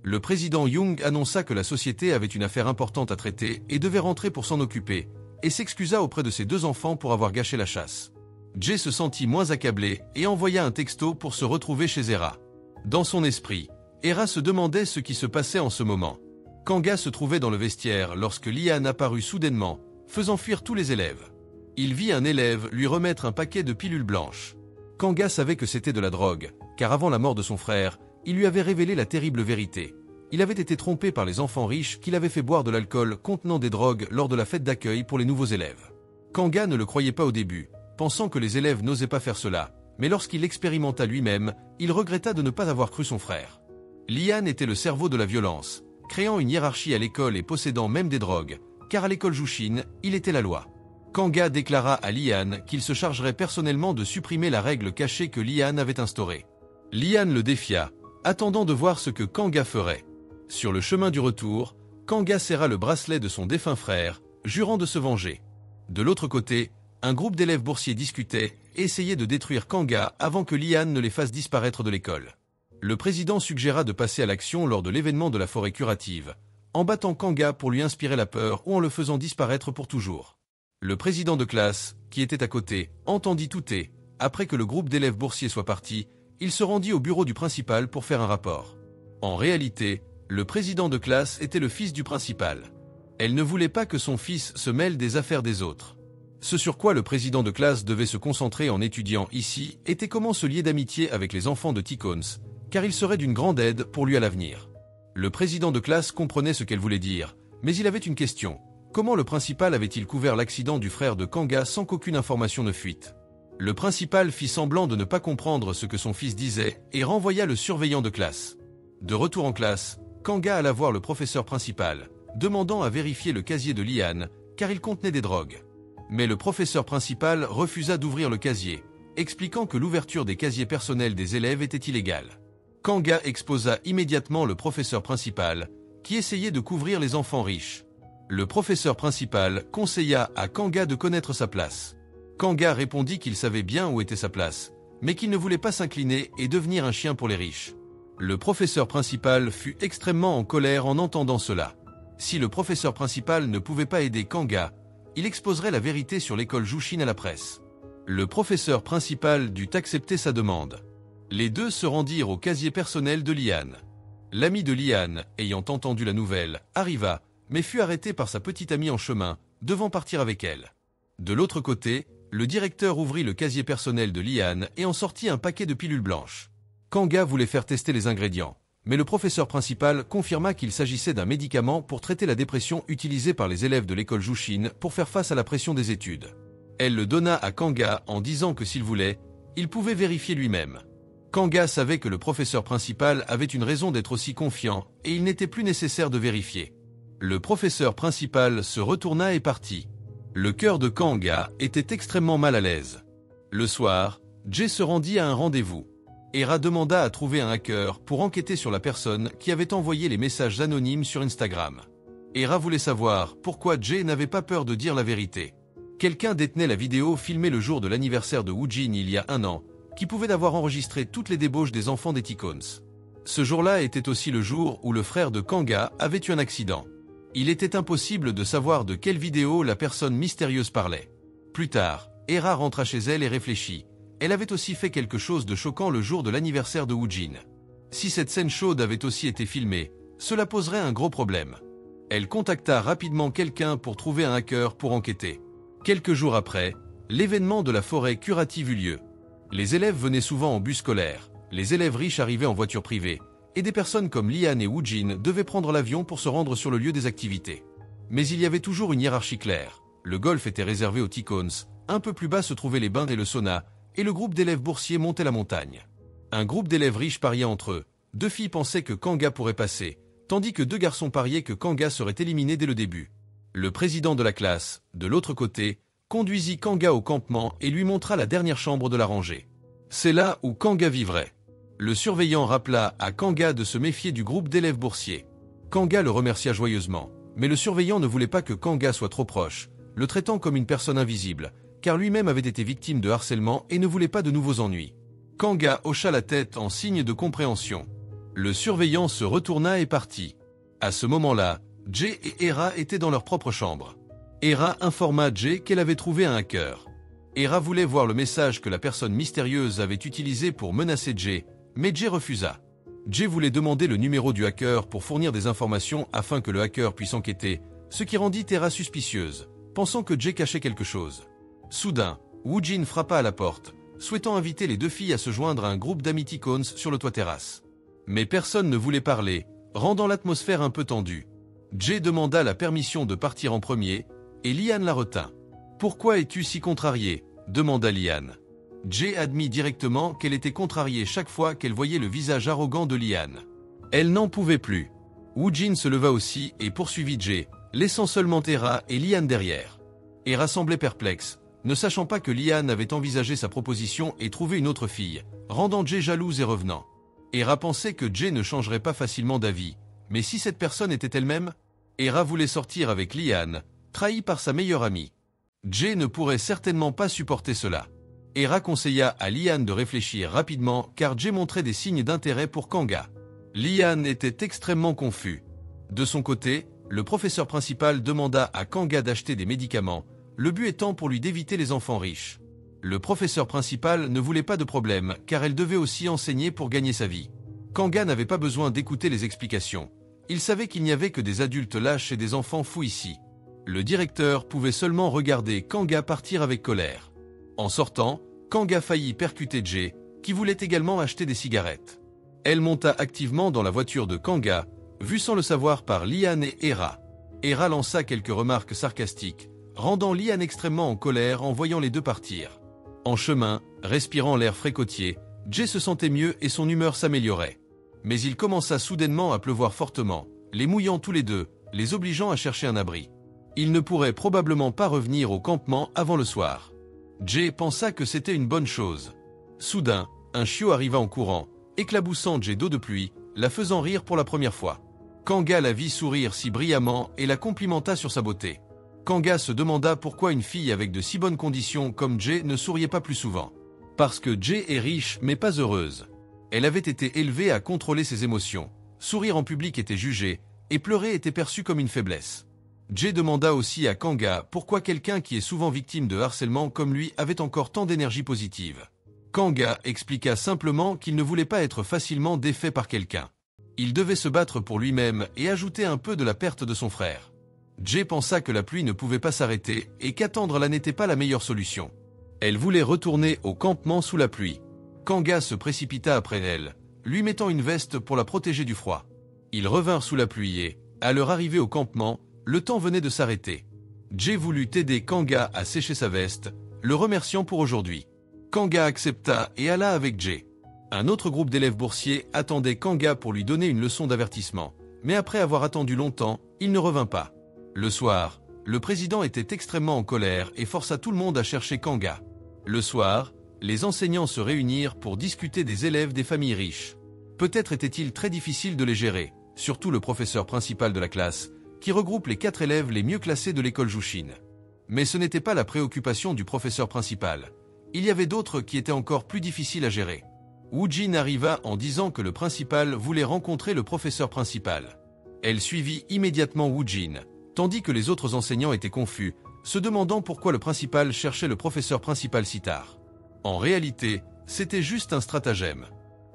Le président Young annonça que la société avait une affaire importante à traiter et devait rentrer pour s'en occuper, et s'excusa auprès de ses 2 enfants pour avoir gâché la chasse. Jay se sentit moins accablé et envoya un texto pour se retrouver chez Hera. Dans son esprit, Hera se demandait ce qui se passait en ce moment. Kanga se trouvait dans le vestiaire lorsque Liane apparut soudainement, faisant fuir tous les élèves. Il vit un élève lui remettre un paquet de pilules blanches. Kanga savait que c'était de la drogue, car avant la mort de son frère, il lui avait révélé la terrible vérité. Il avait été trompé par les enfants riches qui l'avaient fait boire de l'alcool contenant des drogues lors de la fête d'accueil pour les nouveaux élèves. Kanga ne le croyait pas au début, pensant que les élèves n'osaient pas faire cela, mais lorsqu'il l'expérimenta lui-même, il regretta de ne pas avoir cru son frère. Liane était le cerveau de la violence, créant une hiérarchie à l'école et possédant même des drogues, car à l'école Jushin, il était la loi. Kanga déclara à Liane qu'il se chargerait personnellement de supprimer la règle cachée que Liane avait instaurée. Liane le défia, attendant de voir ce que Kanga ferait. Sur le chemin du retour, Kanga serra le bracelet de son défunt frère, jurant de se venger. De l'autre côté, un groupe d'élèves boursiers discutait et essayait de détruire Kanga avant que Liane ne les fasse disparaître de l'école. Le président suggéra de passer à l'action lors de l'événement de la forêt curative. en battant Kanga pour lui inspirer la peur ou en le faisant disparaître pour toujours. Le président de classe, qui était à côté, entendit tout et, après que le groupe d'élèves boursiers soit parti, il se rendit au bureau du principal pour faire un rapport. En réalité, le président de classe était le fils du principal. Elle ne voulait pas que son fils se mêle des affaires des autres. Ce sur quoi le président de classe devait se concentrer en étudiant ici était comment se lier d'amitié avec les enfants de T-Cones, car il serait d'une grande aide pour lui à l'avenir. Le président de classe comprenait ce qu'elle voulait dire, mais il avait une question. Comment le principal avait-il couvert l'accident du frère de Kanga sans qu'aucune information ne fuite? Le principal fit semblant de ne pas comprendre ce que son fils disait et renvoya le surveillant de classe. De retour en classe, Kanga alla voir le professeur principal, demandant à vérifier le casier de Liane, car il contenait des drogues. Mais le professeur principal refusa d'ouvrir le casier, expliquant que l'ouverture des casiers personnels des élèves était illégale. Kanga exposa immédiatement le professeur principal, qui essayait de couvrir les enfants riches. Le professeur principal conseilla à Kanga de connaître sa place. Kanga répondit qu'il savait bien où était sa place, mais qu'il ne voulait pas s'incliner et devenir un chien pour les riches. Le professeur principal fut extrêmement en colère en entendant cela. Si le professeur principal ne pouvait pas aider Kanga, il exposerait la vérité sur l'école Jushin à la presse. Le professeur principal dut accepter sa demande. Les deux se rendirent au casier personnel de Liane. L'ami de Liane, ayant entendu la nouvelle, arriva, mais fut arrêté par sa petite amie en chemin, devant partir avec elle. De l'autre côté, le directeur ouvrit le casier personnel de Liane et en sortit un paquet de pilules blanches. Kanga voulait faire tester les ingrédients, mais le professeur principal confirma qu'il s'agissait d'un médicament pour traiter la dépression utilisé par les élèves de l'école Jushin pour faire face à la pression des études. Elle le donna à Kanga en disant que s'il voulait, il pouvait vérifier lui-même. Kanga savait que le professeur principal avait une raison d'être aussi confiant et il n'était plus nécessaire de vérifier. Le professeur principal se retourna et partit. Le cœur de Kanga était extrêmement mal à l'aise. Le soir, Jay se rendit à un rendez-vous. Hera demanda à trouver un hacker pour enquêter sur la personne qui avait envoyé les messages anonymes sur Instagram. Hera voulait savoir pourquoi Jay n'avait pas peur de dire la vérité. Quelqu'un détenait la vidéo filmée le jour de l'anniversaire de Woojin il y a 1 an, qui pouvait avoir enregistré toutes les débauches des enfants des T-Cones. Ce jour-là était aussi le jour où le frère de Kanga avait eu un accident. Il était impossible de savoir de quelle vidéo la personne mystérieuse parlait. Plus tard, Hera rentra chez elle et réfléchit. Elle avait aussi fait quelque chose de choquant le jour de l'anniversaire de Woojin. Si cette scène chaude avait aussi été filmée, cela poserait un gros problème. Elle contacta rapidement quelqu'un pour trouver un hacker pour enquêter. Quelques jours après, l'événement de la forêt curative eut lieu. Les élèves venaient souvent en bus scolaire, les élèves riches arrivaient en voiture privée, et des personnes comme Liane et Woojin devaient prendre l'avion pour se rendre sur le lieu des activités. Mais il y avait toujours une hiérarchie claire. Le golf était réservé aux T-Cones, un peu plus bas se trouvaient les bains et le sauna, et le groupe d'élèves boursiers montait la montagne. Un groupe d'élèves riches pariait entre eux. 2 filles pensaient que Kanga pourrait passer, tandis que 2 garçons pariaient que Kanga serait éliminé dès le début. Le président de la classe, de l'autre côté, conduisit Kanga au campement et lui montra la dernière chambre de la rangée. C'est là où Kanga vivrait. Le surveillant rappela à Kanga de se méfier du groupe d'élèves boursiers. Kanga le remercia joyeusement, mais le surveillant ne voulait pas que Kanga soit trop proche, le traitant comme une personne invisible, car lui-même avait été victime de harcèlement et ne voulait pas de nouveaux ennuis. Kanga hocha la tête en signe de compréhension. Le surveillant se retourna et partit. À ce moment-là, Jay et Hera étaient dans leur propre chambre. Hera informa Jay qu'elle avait trouvé un hacker. Hera voulait voir le message que la personne mystérieuse avait utilisé pour menacer Jay, mais Jay refusa. Jay voulait demander le numéro du hacker pour fournir des informations afin que le hacker puisse enquêter, ce qui rendit Hera suspicieuse, pensant que Jay cachait quelque chose. Soudain, Woojin frappa à la porte, souhaitant inviter les 2 filles à se joindre à un groupe d'amis T-Cones sur le toit terrasse. Mais personne ne voulait parler, rendant l'atmosphère un peu tendue. Jay demanda la permission de partir en premier, et Liane la retint. « Pourquoi es-tu si contrariée ?» demanda Liane. Jay admit directement qu'elle était contrariée chaque fois qu'elle voyait le visage arrogant de Liane. Elle n'en pouvait plus. Woojin se leva aussi et poursuivit Jay, laissant seulement Hera et Liane derrière. Hera semblait perplexe, ne sachant pas que Liane avait envisagé sa proposition et trouvé une autre fille, rendant Jay jalouse et revenant. Hera pensait que Jay ne changerait pas facilement d'avis, mais si cette personne était elle-même, Hera voulait sortir avec Liane, trahie par sa meilleure amie. Jay ne pourrait certainement pas supporter cela. Hera conseilla à Liane de réfléchir rapidement car Jay montrait des signes d'intérêt pour Kanga. Liane était extrêmement confus. De son côté, le professeur principal demanda à Kanga d'acheter des médicaments, le but étant pour lui d'éviter les enfants riches. Le professeur principal ne voulait pas de problème car elle devait aussi enseigner pour gagner sa vie. Kanga n'avait pas besoin d'écouter les explications. Il savait qu'il n'y avait que des adultes lâches et des enfants fous ici. Le directeur pouvait seulement regarder Kanga partir avec colère. En sortant, Kanga faillit percuter Jay, qui voulait également acheter des cigarettes. Elle monta activement dans la voiture de Kanga, vue sans le savoir par Lian et Hera. Hera lança quelques remarques sarcastiques, rendant Lian extrêmement en colère en voyant les deux partir. En chemin, respirant l'air frais côtier, Jay se sentait mieux et son humeur s'améliorait. Mais il commença soudainement à pleuvoir fortement, les mouillant tous les deux, les obligeant à chercher un abri. Il ne pourrait probablement pas revenir au campement avant le soir. Jay pensa que c'était une bonne chose. Soudain, un chiot arriva en courant, éclaboussant Jay d'eau de pluie, la faisant rire pour la première fois. Kanga la vit sourire si brillamment et la complimenta sur sa beauté. Kanga se demanda pourquoi une fille avec de si bonnes conditions comme Jay ne souriait pas plus souvent. Parce que Jay est riche mais pas heureuse. Elle avait été élevée à contrôler ses émotions. Sourire en public était jugé, et pleurer était perçu comme une faiblesse. Jay demanda aussi à Kanga pourquoi quelqu'un qui est souvent victime de harcèlement comme lui avait encore tant d'énergie positive. Kanga expliqua simplement qu'il ne voulait pas être facilement défait par quelqu'un. Il devait se battre pour lui-même et ajouter un peu de la perte de son frère. Jay pensa que la pluie ne pouvait pas s'arrêter et qu'attendre là n'était pas la meilleure solution. Elle voulait retourner au campement sous la pluie. Kanga se précipita après elle, lui mettant une veste pour la protéger du froid. Ils revinrent sous la pluie et, à leur arrivée au campement, le temps venait de s'arrêter. Jay voulut aider Kanga à sécher sa veste, le remerciant pour aujourd'hui. Kanga accepta et alla avec Jay. Un autre groupe d'élèves boursiers attendait Kanga pour lui donner une leçon d'avertissement, mais après avoir attendu longtemps, il ne revint pas. Le soir, le président était extrêmement en colère et força tout le monde à chercher Kanga. Le soir, les enseignants se réunirent pour discuter des élèves des familles riches. Peut-être était-il très difficile de les gérer, surtout le professeur principal de la classe, qui regroupe les 4 élèves les mieux classés de l'école Jushin. Mais ce n'était pas la préoccupation du professeur principal. Il y avait d'autres qui étaient encore plus difficiles à gérer. Woojin arriva en disant que le principal voulait rencontrer le professeur principal. Elle suivit immédiatement Woojin, tandis que les autres enseignants étaient confus, se demandant pourquoi le principal cherchait le professeur principal si tard. En réalité, c'était juste un stratagème.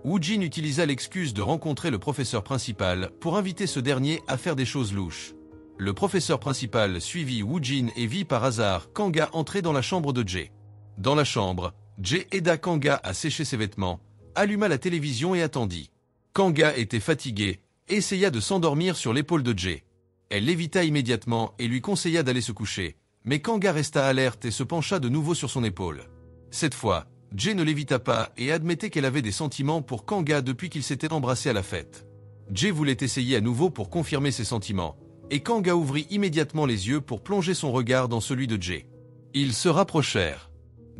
Woojin utilisa l'excuse de rencontrer le professeur principal pour inviter ce dernier à faire des choses louches. Le professeur principal suivit Woojin et vit par hasard Kanga entrer dans la chambre de Jay. Dans la chambre, Jay aida Kanga à sécher ses vêtements, alluma la télévision et attendit. Kanga était fatiguée et essaya de s'endormir sur l'épaule de Jay. Elle l'évita immédiatement et lui conseilla d'aller se coucher, mais Kanga resta alerte et se pencha de nouveau sur son épaule. Cette fois, Jay ne l'évita pas et admettait qu'elle avait des sentiments pour Kanga depuis qu'ils s'étaient embrassés à la fête. Jay voulait essayer à nouveau pour confirmer ses sentiments, et Kanga ouvrit immédiatement les yeux pour plonger son regard dans celui de Jay. Ils se rapprochèrent.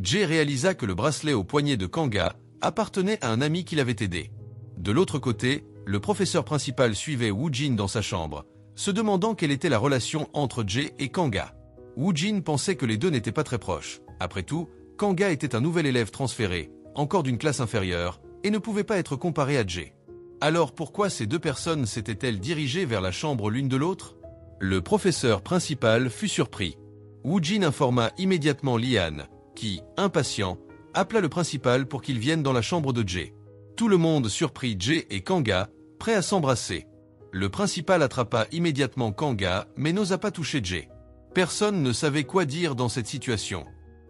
Jay réalisa que le bracelet au poignet de Kanga appartenait à un ami qui l'avait aidé. De l'autre côté, le professeur principal suivait Woojin dans sa chambre, se demandant quelle était la relation entre Jay et Kanga. Woojin pensait que les deux n'étaient pas très proches. Après tout, Kanga était un nouvel élève transféré, encore d'une classe inférieure, et ne pouvait pas être comparé à Jay. Alors pourquoi ces deux personnes s'étaient-elles dirigées vers la chambre l'une de l'autre? Le professeur principal fut surpris. Woojin informa immédiatement Lian, qui, impatient, appela le principal pour qu'il vienne dans la chambre de Jay. Tout le monde surprit Jay et Kanga, prêts à s'embrasser. Le principal attrapa immédiatement Kanga, mais n'osa pas toucher Jay. Personne ne savait quoi dire dans cette situation.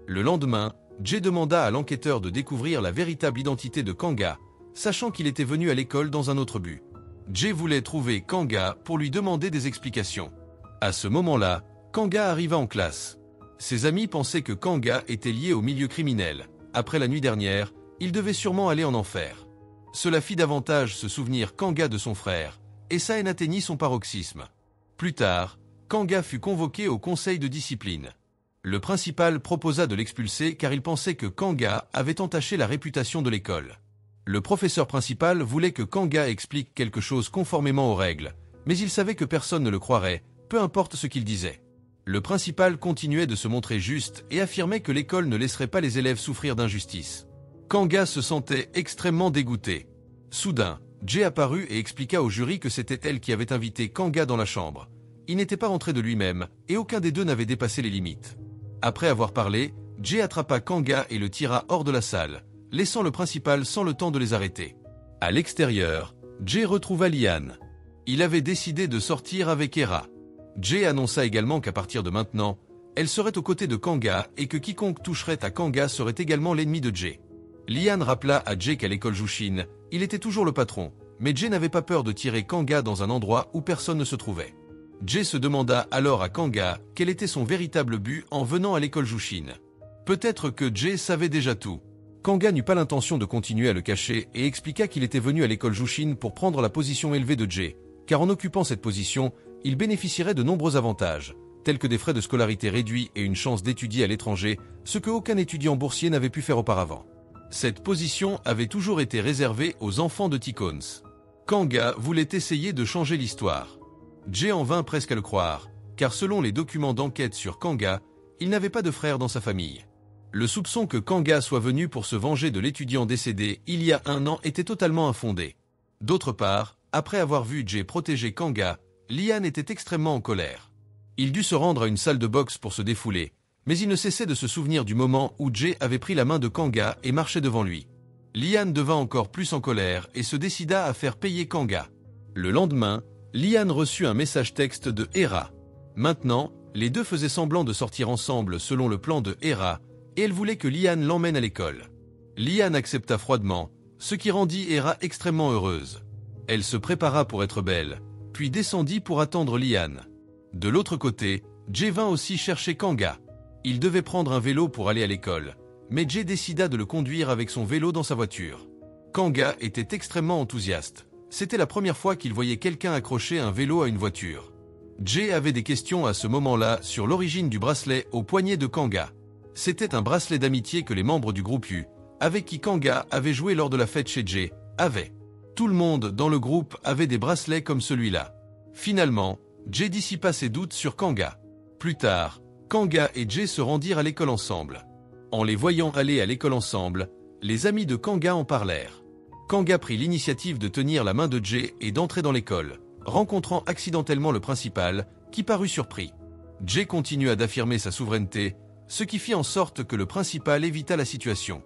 Le lendemain, Jay demanda à l'enquêteur de découvrir la véritable identité de Kanga, sachant qu'il était venu à l'école dans un autre but. Jay voulait trouver Kanga pour lui demander des explications. À ce moment-là, Kanga arriva en classe. Ses amis pensaient que Kanga était lié au milieu criminel. Après la nuit dernière, il devait sûrement aller en enfer. Cela fit davantage se souvenir Kanga de son frère, et sa haine atteignit son paroxysme. Plus tard, Kanga fut convoqué au conseil de discipline. Le principal proposa de l'expulser car il pensait que Kanga avait entaché la réputation de l'école. Le professeur principal voulait que Kanga explique quelque chose conformément aux règles, mais il savait que personne ne le croirait, peu importe ce qu'il disait. Le principal continuait de se montrer juste et affirmait que l'école ne laisserait pas les élèves souffrir d'injustice. Kanga se sentait extrêmement dégoûté. Soudain, Jay apparut et expliqua au jury que c'était elle qui avait invité Kanga dans la chambre. Il n'était pas rentré de lui-même, et aucun des deux n'avait dépassé les limites. Après avoir parlé, Jay attrapa Kanga et le tira hors de la salle, laissant le principal sans le temps de les arrêter. À l'extérieur, Jay retrouva Liane. Il avait décidé de sortir avec Hera. Jay annonça également qu'à partir de maintenant, elle serait aux côtés de Kanga et que quiconque toucherait à Kanga serait également l'ennemi de Jay. Liane rappela à Jay qu'à l'école Jushin, il était toujours le patron, mais Jay n'avait pas peur de tirer Kanga dans un endroit où personne ne se trouvait. Jay se demanda alors à Kanga quel était son véritable but en venant à l'école Jushin. Peut-être que Jay savait déjà tout. Kanga n'eut pas l'intention de continuer à le cacher et expliqua qu'il était venu à l'école Jushin pour prendre la position élevée de Jay, car en occupant cette position, il bénéficierait de nombreux avantages, tels que des frais de scolarité réduits et une chance d'étudier à l'étranger, ce que aucun étudiant boursier n'avait pu faire auparavant. Cette position avait toujours été réservée aux enfants de Ticons. Kanga voulait essayer de changer l'histoire. Jay en vint presque à le croire, car selon les documents d'enquête sur Kanga, il n'avait pas de frère dans sa famille. Le soupçon que Kanga soit venu pour se venger de l'étudiant décédé il y a 1 an était totalement infondé. D'autre part, après avoir vu Jay protéger Kanga, Liane était extrêmement en colère. Il dut se rendre à une salle de boxe pour se défouler, mais il ne cessait de se souvenir du moment où Jay avait pris la main de Kanga et marchait devant lui. Liane devint encore plus en colère et se décida à faire payer Kanga. Le lendemain, Liane reçut un message texte de Hera. Maintenant, les deux faisaient semblant de sortir ensemble selon le plan de Hera, et elle voulait que Liane l'emmène à l'école. Liane accepta froidement, ce qui rendit Hera extrêmement heureuse. Elle se prépara pour être belle, puis descendit pour attendre Liane. De l'autre côté, Jay vint aussi chercher Kanga. Il devait prendre un vélo pour aller à l'école, mais Jay décida de le conduire avec son vélo dans sa voiture. Kanga était extrêmement enthousiaste. C'était la première fois qu'il voyait quelqu'un accrocher un vélo à une voiture. Jay avait des questions à ce moment-là sur l'origine du bracelet au poignet de Kanga. C'était un bracelet d'amitié que les membres du groupe U, avec qui Kanga avait joué lors de la fête chez Jay, avaient. Tout le monde dans le groupe avait des bracelets comme celui-là. Finalement, Jay dissipa ses doutes sur Kanga. Plus tard, Kanga et Jay se rendirent à l'école ensemble. En les voyant aller à l'école ensemble, les amis de Kanga en parlèrent. Kanga prit l'initiative de tenir la main de Jay et d'entrer dans l'école, rencontrant accidentellement le principal, qui parut surpris. Jay continua d'affirmer sa souveraineté, ce qui fit en sorte que le principal évita la situation.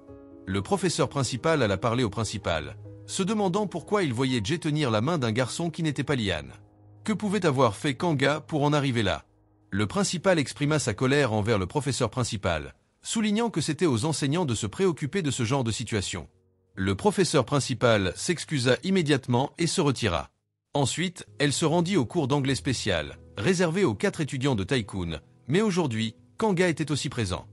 Le professeur principal alla parler au principal, se demandant pourquoi il voyait Jay tenir la main d'un garçon qui n'était pas Liane. Que pouvait avoir fait Kanga pour en arriver là? Le principal exprima sa colère envers le professeur principal, soulignant que c'était aux enseignants de se préoccuper de ce genre de situation. Le professeur principal s'excusa immédiatement et se retira. Ensuite, elle se rendit au cours d'anglais spécial, réservé aux 4 étudiants de Tycoon, mais aujourd'hui, Kanga était aussi présent.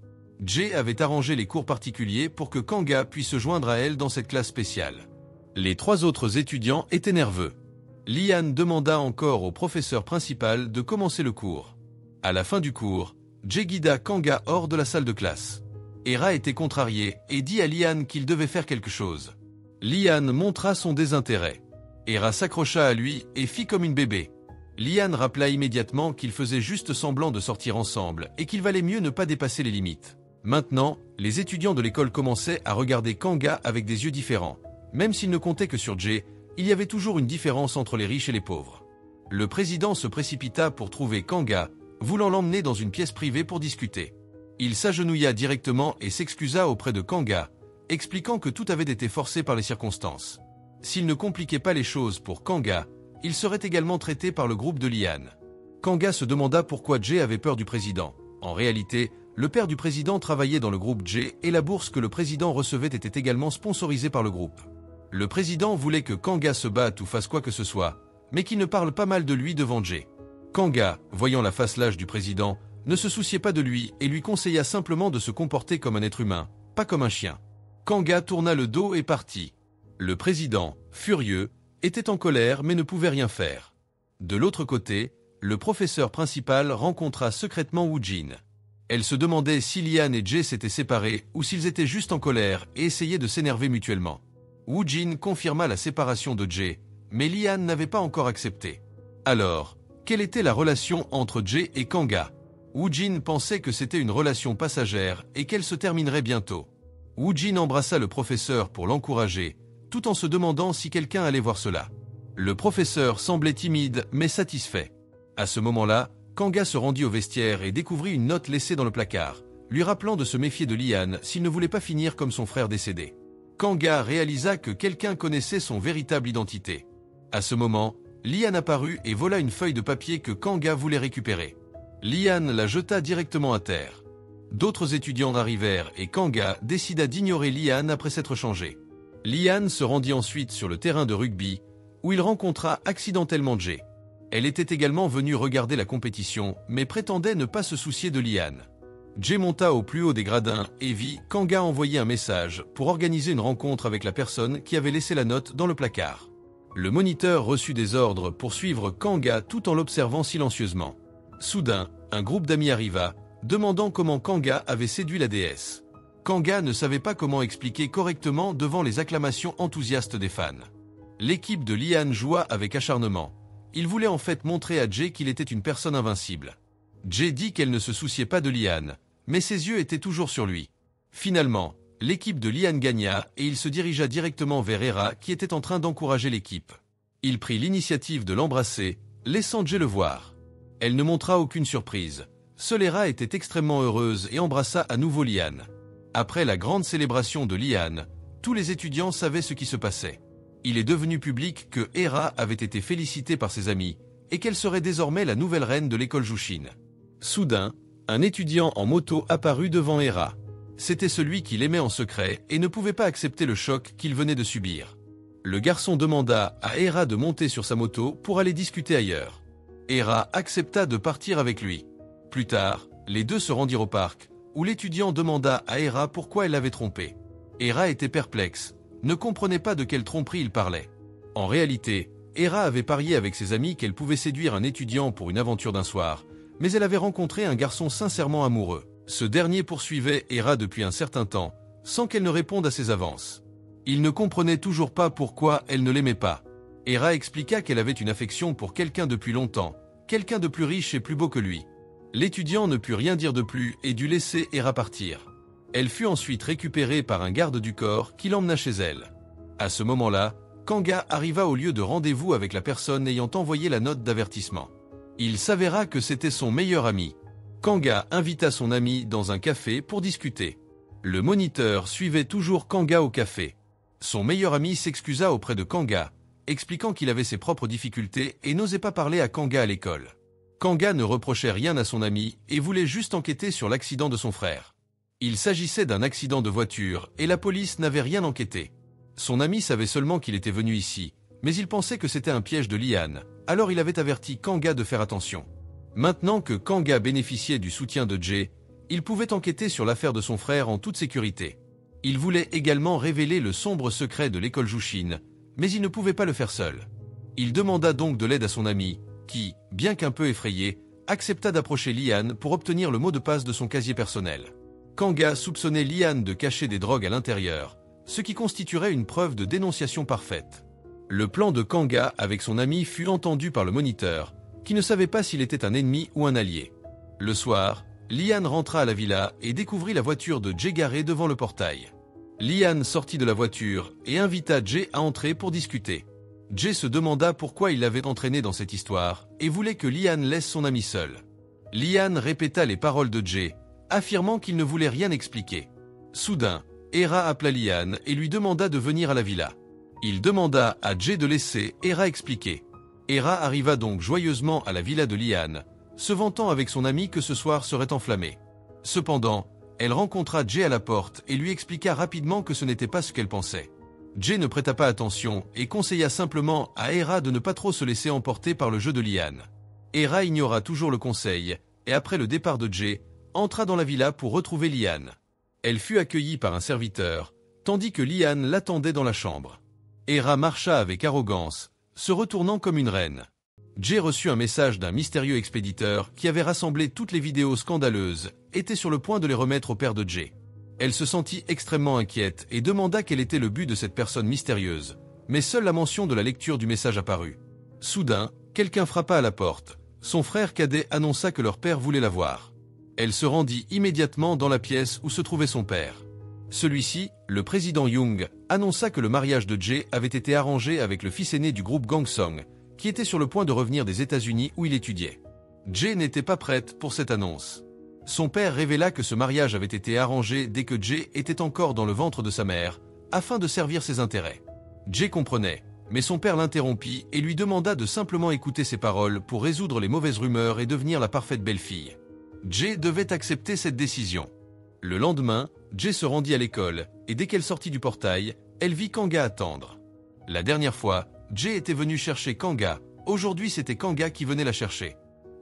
Jay avait arrangé les cours particuliers pour que Kanga puisse se joindre à elle dans cette classe spéciale. Les 3 autres étudiants étaient nerveux. Liane demanda encore au professeur principal de commencer le cours. À la fin du cours, Jay guida Kanga hors de la salle de classe. Hera était contrarié et dit à Liane qu'il devait faire quelque chose. Liane montra son désintérêt. Hera s'accrocha à lui et fit comme une bébé. Liane rappela immédiatement qu'ils faisaient juste semblant de sortir ensemble et qu'il valait mieux ne pas dépasser les limites. Maintenant, les étudiants de l'école commençaient à regarder Kanga avec des yeux différents. Même s'ils ne comptaient que sur Jay, il y avait toujours une différence entre les riches et les pauvres. Le président se précipita pour trouver Kanga, voulant l'emmener dans une pièce privée pour discuter. Il s'agenouilla directement et s'excusa auprès de Kanga, expliquant que tout avait été forcé par les circonstances. S'il ne compliquait pas les choses pour Kanga, il serait également traité par le groupe de Liane. Kanga se demanda pourquoi Jay avait peur du président. En réalité, le père du président travaillait dans le groupe Jay et la bourse que le président recevait était également sponsorisée par le groupe. Le président voulait que Kanga se batte ou fasse quoi que ce soit, mais qu'il ne parle pas mal de lui devant Jay. Kanga, voyant la face lâche du président, ne se souciait pas de lui et lui conseilla simplement de se comporter comme un être humain, pas comme un chien. Kanga tourna le dos et partit. Le président, furieux, était en colère mais ne pouvait rien faire. De l'autre côté, le professeur principal rencontra secrètement Woojin. Elle se demandait si Liane et Jay s'étaient séparés ou s'ils étaient juste en colère et essayaient de s'énerver mutuellement. Woojin confirma la séparation de Jay, mais Liane n'avait pas encore accepté. Alors, quelle était la relation entre Jay et Kanga? Woojin pensait que c'était une relation passagère et qu'elle se terminerait bientôt. Woojin embrassa le professeur pour l'encourager, tout en se demandant si quelqu'un allait voir cela. Le professeur semblait timide mais satisfait. À ce moment-là, Kanga se rendit au vestiaire et découvrit une note laissée dans le placard, lui rappelant de se méfier de Lian s'il ne voulait pas finir comme son frère décédé. Kanga réalisa que quelqu'un connaissait son véritable identité. À ce moment, Lian apparut et vola une feuille de papier que Kanga voulait récupérer. Lian la jeta directement à terre. D'autres étudiants arrivèrent et Kanga décida d'ignorer Lian après s'être changé. Lian se rendit ensuite sur le terrain de rugby, où il rencontra accidentellement Jay. Elle était également venue regarder la compétition, mais prétendait ne pas se soucier de Lian. Jay monta au plus haut des gradins et vit Kanga envoyer un message pour organiser une rencontre avec la personne qui avait laissé la note dans le placard. Le moniteur reçut des ordres pour suivre Kanga tout en l'observant silencieusement. Soudain, un groupe d'amis arriva, demandant comment Kanga avait séduit la déesse. Kanga ne savait pas comment expliquer correctement devant les acclamations enthousiastes des fans. L'équipe de Lian joua avec acharnement. Il voulait en fait montrer à Jay qu'il était une personne invincible. Jay dit qu'elle ne se souciait pas de Lian, mais ses yeux étaient toujours sur lui. Finalement, l'équipe de Lian gagna et il se dirigea directement vers Hera qui était en train d'encourager l'équipe. Il prit l'initiative de l'embrasser, laissant Jay le voir. Elle ne montra aucune surprise. Seule Hera était extrêmement heureuse et embrassa à nouveau Lian. Après la grande célébration de Lian, tous les étudiants savaient ce qui se passait. Il est devenu public que Hera avait été félicitée par ses amis et qu'elle serait désormais la nouvelle reine de l'école Jushin. Soudain, un étudiant en moto apparut devant Hera. C'était celui qui l'aimait en secret et ne pouvait pas accepter le choc qu'il venait de subir. Le garçon demanda à Hera de monter sur sa moto pour aller discuter ailleurs. Hera accepta de partir avec lui. Plus tard, les deux se rendirent au parc, où l'étudiant demanda à Hera pourquoi elle l'avait trompé. Hera était perplexe, ne comprenait pas de quelle tromperie il parlait. En réalité, Hera avait parié avec ses amis qu'elle pouvait séduire un étudiant pour une aventure d'un soir, mais elle avait rencontré un garçon sincèrement amoureux. Ce dernier poursuivait Hera depuis un certain temps, sans qu'elle ne réponde à ses avances. Il ne comprenait toujours pas pourquoi elle ne l'aimait pas. Hera expliqua qu'elle avait une affection pour quelqu'un depuis longtemps, quelqu'un de plus riche et plus beau que lui. L'étudiant ne put rien dire de plus et dut laisser Hera partir. Elle fut ensuite récupérée par un garde du corps qui l'emmena chez elle. À ce moment-là, Kanga arriva au lieu de rendez-vous avec la personne ayant envoyé la note d'avertissement. Il s'avéra que c'était son meilleur ami. Kanga invita son ami dans un café pour discuter. Le moniteur suivait toujours Kanga au café. Son meilleur ami s'excusa auprès de Kanga, expliquant qu'il avait ses propres difficultés et n'osait pas parler à Kanga à l'école. Kanga ne reprochait rien à son ami et voulait juste enquêter sur l'accident de son frère. Il s'agissait d'un accident de voiture et la police n'avait rien enquêté. Son ami savait seulement qu'il était venu ici, mais il pensait que c'était un piège de Lian, alors il avait averti Kanga de faire attention. Maintenant que Kanga bénéficiait du soutien de Jay, il pouvait enquêter sur l'affaire de son frère en toute sécurité. Il voulait également révéler le sombre secret de l'école Jushin, mais il ne pouvait pas le faire seul. Il demanda donc de l'aide à son ami, qui, bien qu'un peu effrayé, accepta d'approcher Lian pour obtenir le mot de passe de son casier personnel. Kanga soupçonnait Lian de cacher des drogues à l'intérieur, ce qui constituerait une preuve de dénonciation parfaite. Le plan de Kanga avec son ami fut entendu par le moniteur, qui ne savait pas s'il était un ennemi ou un allié. Le soir, Lian rentra à la villa et découvrit la voiture de Jay garée devant le portail. Lian sortit de la voiture et invita Jay à entrer pour discuter. Jay se demanda pourquoi il l'avait entraîné dans cette histoire et voulait que Lian laisse son ami seul. Lian répéta les paroles de Jay, affirmant qu'il ne voulait rien expliquer. Soudain, Hera appela Lian et lui demanda de venir à la villa. Il demanda à Jay de laisser Hera expliquer. Hera arriva donc joyeusement à la villa de Lian, se vantant avec son ami que ce soir serait enflammé. Cependant, elle rencontra Jay à la porte et lui expliqua rapidement que ce n'était pas ce qu'elle pensait. Jay ne prêta pas attention et conseilla simplement à Hera de ne pas trop se laisser emporter par le jeu de Lian. Hera ignora toujours le conseil et après le départ de Jay, entra dans la villa pour retrouver Lian. Elle fut accueillie par un serviteur, tandis que Lian l'attendait dans la chambre. Hera marcha avec arrogance, se retournant comme une reine. Jay reçut un message d'un mystérieux expéditeur qui avait rassemblé toutes les vidéos scandaleuses, était sur le point de les remettre au père de Jay. Elle se sentit extrêmement inquiète et demanda quel était le but de cette personne mystérieuse, mais seule la mention de la lecture du message apparut. Soudain, quelqu'un frappa à la porte. Son frère cadet annonça que leur père voulait la voir. Elle se rendit immédiatement dans la pièce où se trouvait son père. Celui-ci, le président Young, annonça que le mariage de Jae avait été arrangé avec le fils aîné du groupe Gang Song, qui était sur le point de revenir des États-Unis où il étudiait. Jae n'était pas prête pour cette annonce. Son père révéla que ce mariage avait été arrangé dès que Jae était encore dans le ventre de sa mère, afin de servir ses intérêts. Jae comprenait, mais son père l'interrompit et lui demanda de simplement écouter ses paroles pour résoudre les mauvaises rumeurs et devenir la parfaite belle-fille. Jae devait accepter cette décision. Le lendemain, Jae se rendit à l'école, et dès qu'elle sortit du portail, elle vit Kanga attendre. La dernière fois, Jae était venue chercher Kanga, aujourd'hui c'était Kanga qui venait la chercher.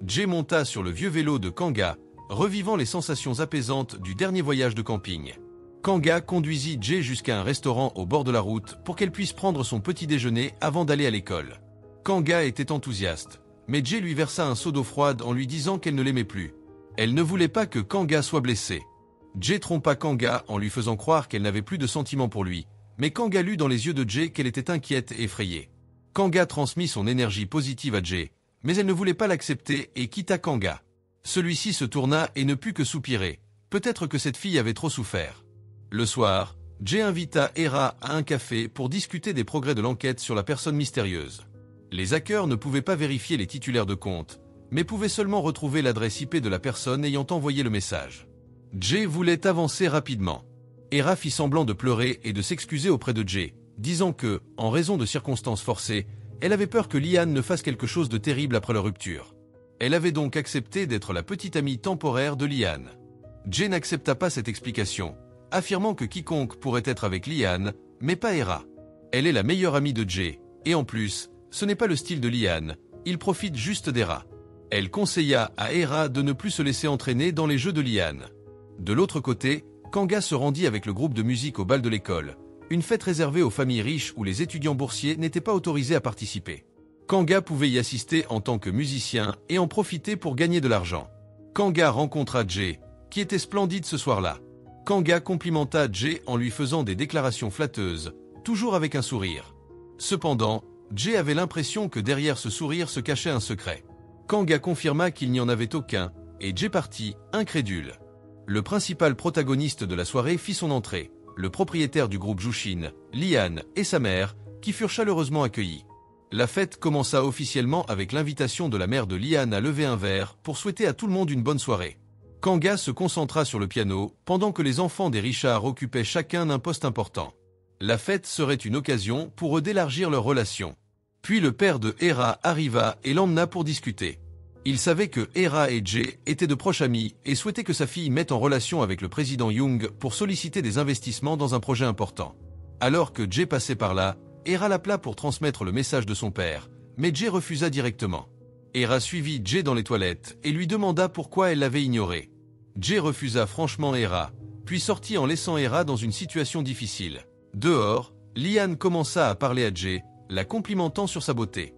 Jae monta sur le vieux vélo de Kanga, revivant les sensations apaisantes du dernier voyage de camping. Kanga conduisit Jae jusqu'à un restaurant au bord de la route pour qu'elle puisse prendre son petit déjeuner avant d'aller à l'école. Kanga était enthousiaste, mais Jae lui versa un seau d'eau froide en lui disant qu'elle ne l'aimait plus. Elle ne voulait pas que Kanga soit blessé. Jae trompa Kanga en lui faisant croire qu'elle n'avait plus de sentiments pour lui, mais Kanga lut dans les yeux de Jae qu'elle était inquiète et effrayée. Kanga transmit son énergie positive à Jae, mais elle ne voulait pas l'accepter et quitta Kanga. Celui-ci se tourna et ne put que soupirer. Peut-être que cette fille avait trop souffert. Le soir, Jae invita Hera à un café pour discuter des progrès de l'enquête sur la personne mystérieuse. Les hackers ne pouvaient pas vérifier les titulaires de compte, mais pouvaient seulement retrouver l'adresse IP de la personne ayant envoyé le message. Jae voulait avancer rapidement. Hera fit semblant de pleurer et de s'excuser auprès de Jae, disant que, en raison de circonstances forcées, elle avait peur que Lian ne fasse quelque chose de terrible après leur rupture. Elle avait donc accepté d'être la petite amie temporaire de Lian. Jae n'accepta pas cette explication, affirmant que quiconque pourrait être avec Lian, mais pas Hera. Elle est la meilleure amie de Jae, et en plus, ce n'est pas le style de Lian, il profite juste d'Hera. Elle conseilla à Hera de ne plus se laisser entraîner dans les jeux de Lian. De l'autre côté, Kanga se rendit avec le groupe de musique au bal de l'école, une fête réservée aux familles riches où les étudiants boursiers n'étaient pas autorisés à participer. Kanga pouvait y assister en tant que musicien et en profiter pour gagner de l'argent. Kanga rencontra Jae, qui était splendide ce soir-là. Kanga complimenta Jae en lui faisant des déclarations flatteuses, toujours avec un sourire. Cependant, Jae avait l'impression que derrière ce sourire se cachait un secret. Kanga confirma qu'il n'y en avait aucun, et Jae partit, incrédule. Le principal protagoniste de la soirée fit son entrée, le propriétaire du groupe Jushin, Lian et sa mère, qui furent chaleureusement accueillis. La fête commença officiellement avec l'invitation de la mère de Lian à lever un verre pour souhaiter à tout le monde une bonne soirée. Kanga se concentra sur le piano, pendant que les enfants des Richards occupaient chacun un poste important. La fête serait une occasion pour eux d'élargir leur relation. Puis le père de Hera arriva et l'emmena pour discuter. Il savait que Hera et Jae étaient de proches amis et souhaitait que sa fille mette en relation avec le président Young pour solliciter des investissements dans un projet important. Alors que Jae passait par là, Hera l'appela pour transmettre le message de son père, mais Jae refusa directement. Hera suivit Jae dans les toilettes et lui demanda pourquoi elle l'avait ignoré. Jae refusa franchement Hera, puis sortit en laissant Hera dans une situation difficile. Dehors, Lian commença à parler à Jae, la complimentant sur sa beauté.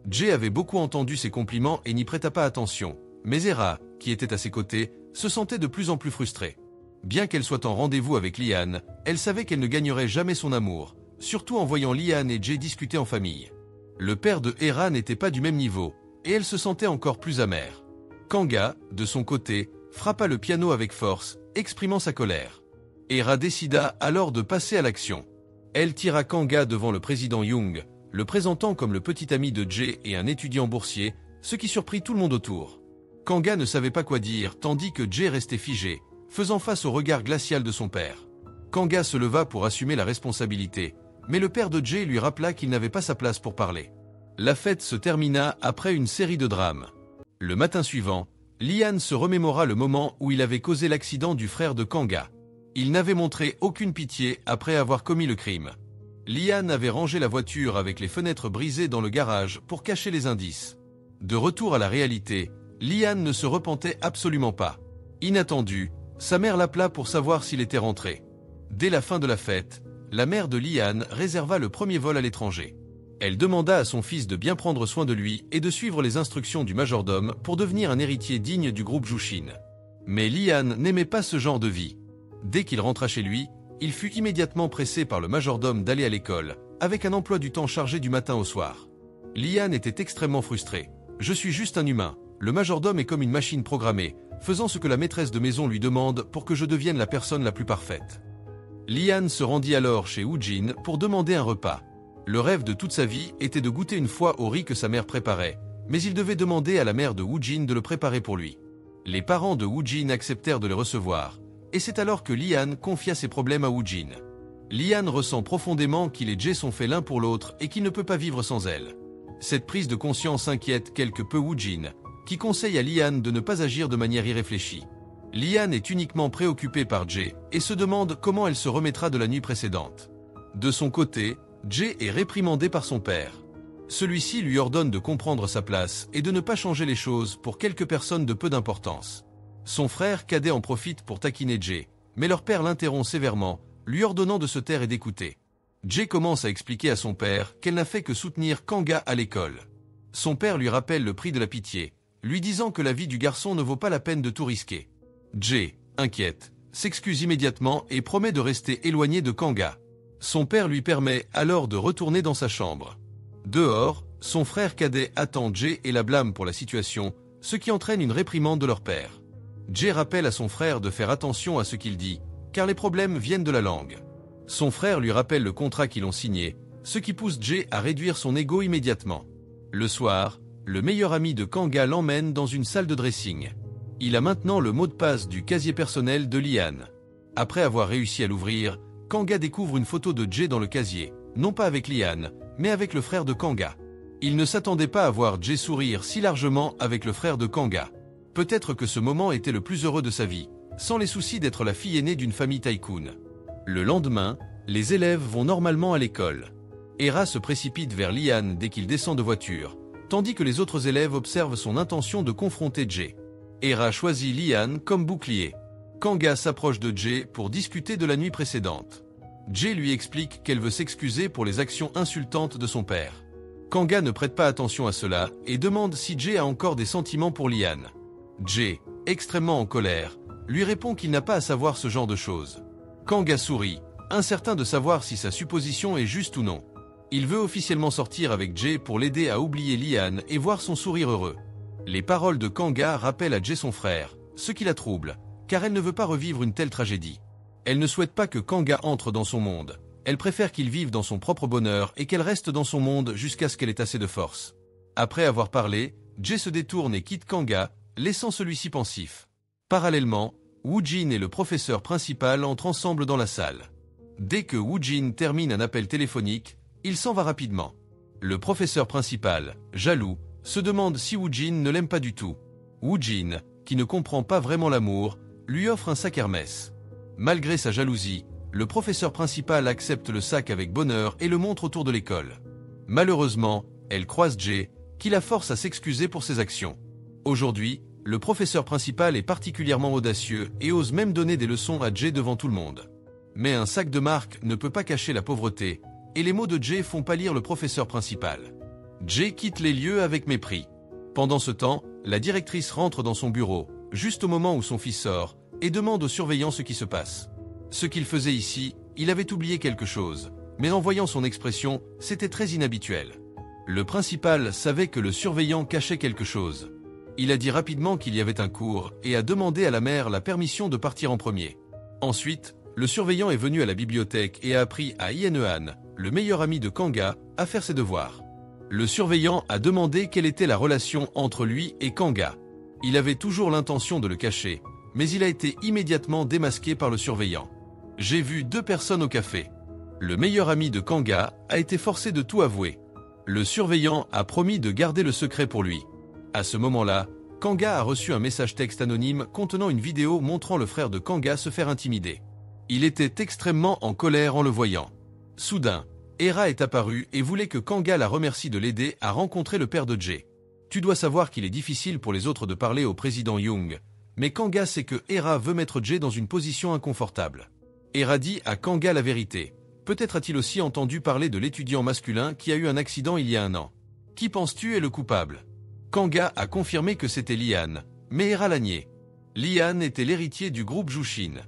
Jae avait beaucoup entendu ses compliments et n'y prêta pas attention, mais Hera, qui était à ses côtés, se sentait de plus en plus frustrée. Bien qu'elle soit en rendez-vous avec Lian, elle savait qu'elle ne gagnerait jamais son amour, surtout en voyant Lian et Jae discuter en famille. Le père de Hera n'était pas du même niveau, et elle se sentait encore plus amère. Kanga, de son côté, frappa le piano avec force, exprimant sa colère. Hera décida alors de passer à l'action. Elle tira Kanga devant le président Young, le présentant comme le petit ami de Jae et un étudiant boursier, ce qui surprit tout le monde autour. Kanga ne savait pas quoi dire, tandis que Jae restait figé, faisant face au regard glacial de son père. Kanga se leva pour assumer la responsabilité, mais le père de Jae lui rappela qu'il n'avait pas sa place pour parler. La fête se termina après une série de drames. Le matin suivant, Lian se remémora le moment où il avait causé l'accident du frère de Kanga. Il n'avait montré aucune pitié après avoir commis le crime. Lian avait rangé la voiture avec les fenêtres brisées dans le garage pour cacher les indices. De retour à la réalité, Lian ne se repentait absolument pas. Inattendu, sa mère l'appela pour savoir s'il était rentré. Dès la fin de la fête, la mère de Lian réserva le premier vol à l'étranger. Elle demanda à son fils de bien prendre soin de lui et de suivre les instructions du majordome pour devenir un héritier digne du groupe Jushin. Mais Lian n'aimait pas ce genre de vie. Dès qu'il rentra chez lui, il fut immédiatement pressé par le majordome d'aller à l'école, avec un emploi du temps chargé du matin au soir. Lian était extrêmement frustré. « Je suis juste un humain. Le majordome est comme une machine programmée, faisant ce que la maîtresse de maison lui demande pour que je devienne la personne la plus parfaite. » Lian se rendit alors chez Woojin pour demander un repas. Le rêve de toute sa vie était de goûter une fois au riz que sa mère préparait, mais il devait demander à la mère de Woojin de le préparer pour lui. Les parents de Woojin acceptèrent de le recevoir, et c'est alors que Lian confia ses problèmes à Woojin. Lian ressent profondément qu'il et Jae sont faits l'un pour l'autre et qu'il ne peut pas vivre sans elle. Cette prise de conscience inquiète quelque peu Woojin, qui conseille à Lian de ne pas agir de manière irréfléchie. Lian est uniquement préoccupée par Jae et se demande comment elle se remettra de la nuit précédente. De son côté, Jae est réprimandé par son père. Celui-ci lui ordonne de comprendre sa place et de ne pas changer les choses pour quelques personnes de peu d'importance. Son frère cadet en profite pour taquiner Jae, mais leur père l'interrompt sévèrement, lui ordonnant de se taire et d'écouter. Jae commence à expliquer à son père qu'elle n'a fait que soutenir Kanga à l'école. Son père lui rappelle le prix de la pitié, lui disant que la vie du garçon ne vaut pas la peine de tout risquer. Jae, inquiète, s'excuse immédiatement et promet de rester éloignée de Kanga. Son père lui permet alors de retourner dans sa chambre. Dehors, son frère cadet attend Jae et la blâme pour la situation, ce qui entraîne une réprimande de leur père. Jae rappelle à son frère de faire attention à ce qu'il dit, car les problèmes viennent de la langue. Son frère lui rappelle le contrat qu'ils ont signé, ce qui pousse Jae à réduire son ego immédiatement. Le soir, le meilleur ami de Kanga l'emmène dans une salle de dressing. Il a maintenant le mot de passe du casier personnel de Lian. Après avoir réussi à l'ouvrir, Kanga découvre une photo de Jae dans le casier, non pas avec Lian, mais avec le frère de Kanga. Il ne s'attendait pas à voir Jae sourire si largement avec le frère de Kanga. Peut-être que ce moment était le plus heureux de sa vie, sans les soucis d'être la fille aînée d'une famille tycoon. Le lendemain, les élèves vont normalement à l'école. Hera se précipite vers Lian dès qu'il descend de voiture, tandis que les autres élèves observent son intention de confronter Jae. Hera choisit Lian comme bouclier. Kanga s'approche de Jae pour discuter de la nuit précédente. Jae lui explique qu'elle veut s'excuser pour les actions insultantes de son père. Kanga ne prête pas attention à cela et demande si Jae a encore des sentiments pour Lian. Jae, extrêmement en colère, lui répond qu'il n'a pas à savoir ce genre de choses. Kanga sourit, incertain de savoir si sa supposition est juste ou non. Il veut officiellement sortir avec Jae pour l'aider à oublier Lian et voir son sourire heureux. Les paroles de Kanga rappellent à Jae son frère, ce qui la trouble, car elle ne veut pas revivre une telle tragédie. Elle ne souhaite pas que Kanga entre dans son monde. Elle préfère qu'il vive dans son propre bonheur et qu'elle reste dans son monde jusqu'à ce qu'elle ait assez de force. Après avoir parlé, Jae se détourne et quitte Kanga, laissant celui-ci pensif. Parallèlement, Woojin et le professeur principal entrent ensemble dans la salle. Dès que Woojin termine un appel téléphonique, il s'en va rapidement. Le professeur principal, jaloux, se demande si Woojin ne l'aime pas du tout. Woojin, qui ne comprend pas vraiment l'amour, lui offre un sac Hermès. Malgré sa jalousie, le professeur principal accepte le sac avec bonheur et le montre autour de l'école. Malheureusement, elle croise Jae, qui la force à s'excuser pour ses actions. Aujourd'hui, le professeur principal est particulièrement audacieux et ose même donner des leçons à Jae devant tout le monde. Mais un sac de marque ne peut pas cacher la pauvreté, et les mots de Jae font pâlir le professeur principal. Jae quitte les lieux avec mépris. Pendant ce temps, la directrice rentre dans son bureau, juste au moment où son fils sort, et demande au surveillant ce qui se passe. Ce qu'il faisait ici, il avait oublié quelque chose, mais en voyant son expression, c'était très inhabituel. Le principal savait que le surveillant cachait quelque chose. Il a dit rapidement qu'il y avait un cours et a demandé à la mère la permission de partir en premier. Ensuite, le surveillant est venu à la bibliothèque et a appris à Yenehan, le meilleur ami de Kanga, à faire ses devoirs. Le surveillant a demandé quelle était la relation entre lui et Kanga. Il avait toujours l'intention de le cacher, mais il a été immédiatement démasqué par le surveillant. J'ai vu 2 personnes au café. Le meilleur ami de Kanga a été forcé de tout avouer. Le surveillant a promis de garder le secret pour lui. À ce moment-là, Kanga a reçu un message texte anonyme contenant une vidéo montrant le frère de Kanga se faire intimider. Il était extrêmement en colère en le voyant. Soudain, Hera est apparue et voulait que Kanga la remercie de l'aider à rencontrer le père de Jae. Tu dois savoir qu'il est difficile pour les autres de parler au président Young, mais Kanga sait que Hera veut mettre Jae dans une position inconfortable. Hera dit à Kanga la vérité. Peut-être a-t-il aussi entendu parler de l'étudiant masculin qui a eu un accident il y a 1 an. Qui penses-tu est le coupable? Kanga a confirmé que c'était Lian, mais Hera l'a nié. Lian était l'héritier du groupe Jushin.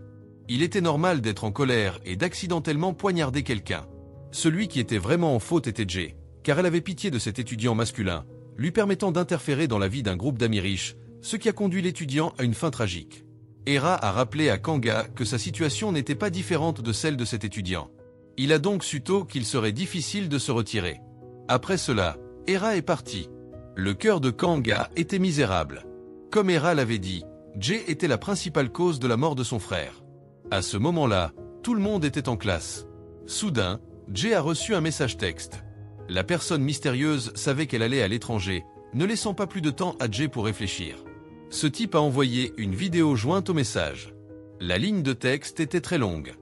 Il était normal d'être en colère et d'accidentellement poignarder quelqu'un. Celui qui était vraiment en faute était Jae, car elle avait pitié de cet étudiant masculin, lui permettant d'interférer dans la vie d'un groupe d'amis riches, ce qui a conduit l'étudiant à une fin tragique. Hera a rappelé à Kanga que sa situation n'était pas différente de celle de cet étudiant. Il a donc su tôt qu'il serait difficile de se retirer. Après cela, Hera est parti. Le cœur de Kanga était misérable. Comme Hera l'avait dit, Jay était la principale cause de la mort de son frère. À ce moment-là, tout le monde était en classe. Soudain, Jay a reçu un message texte. La personne mystérieuse savait qu'elle allait à l'étranger, ne laissant pas plus de temps à Jay pour réfléchir. Ce type a envoyé une vidéo jointe au message. La ligne de texte était très longue.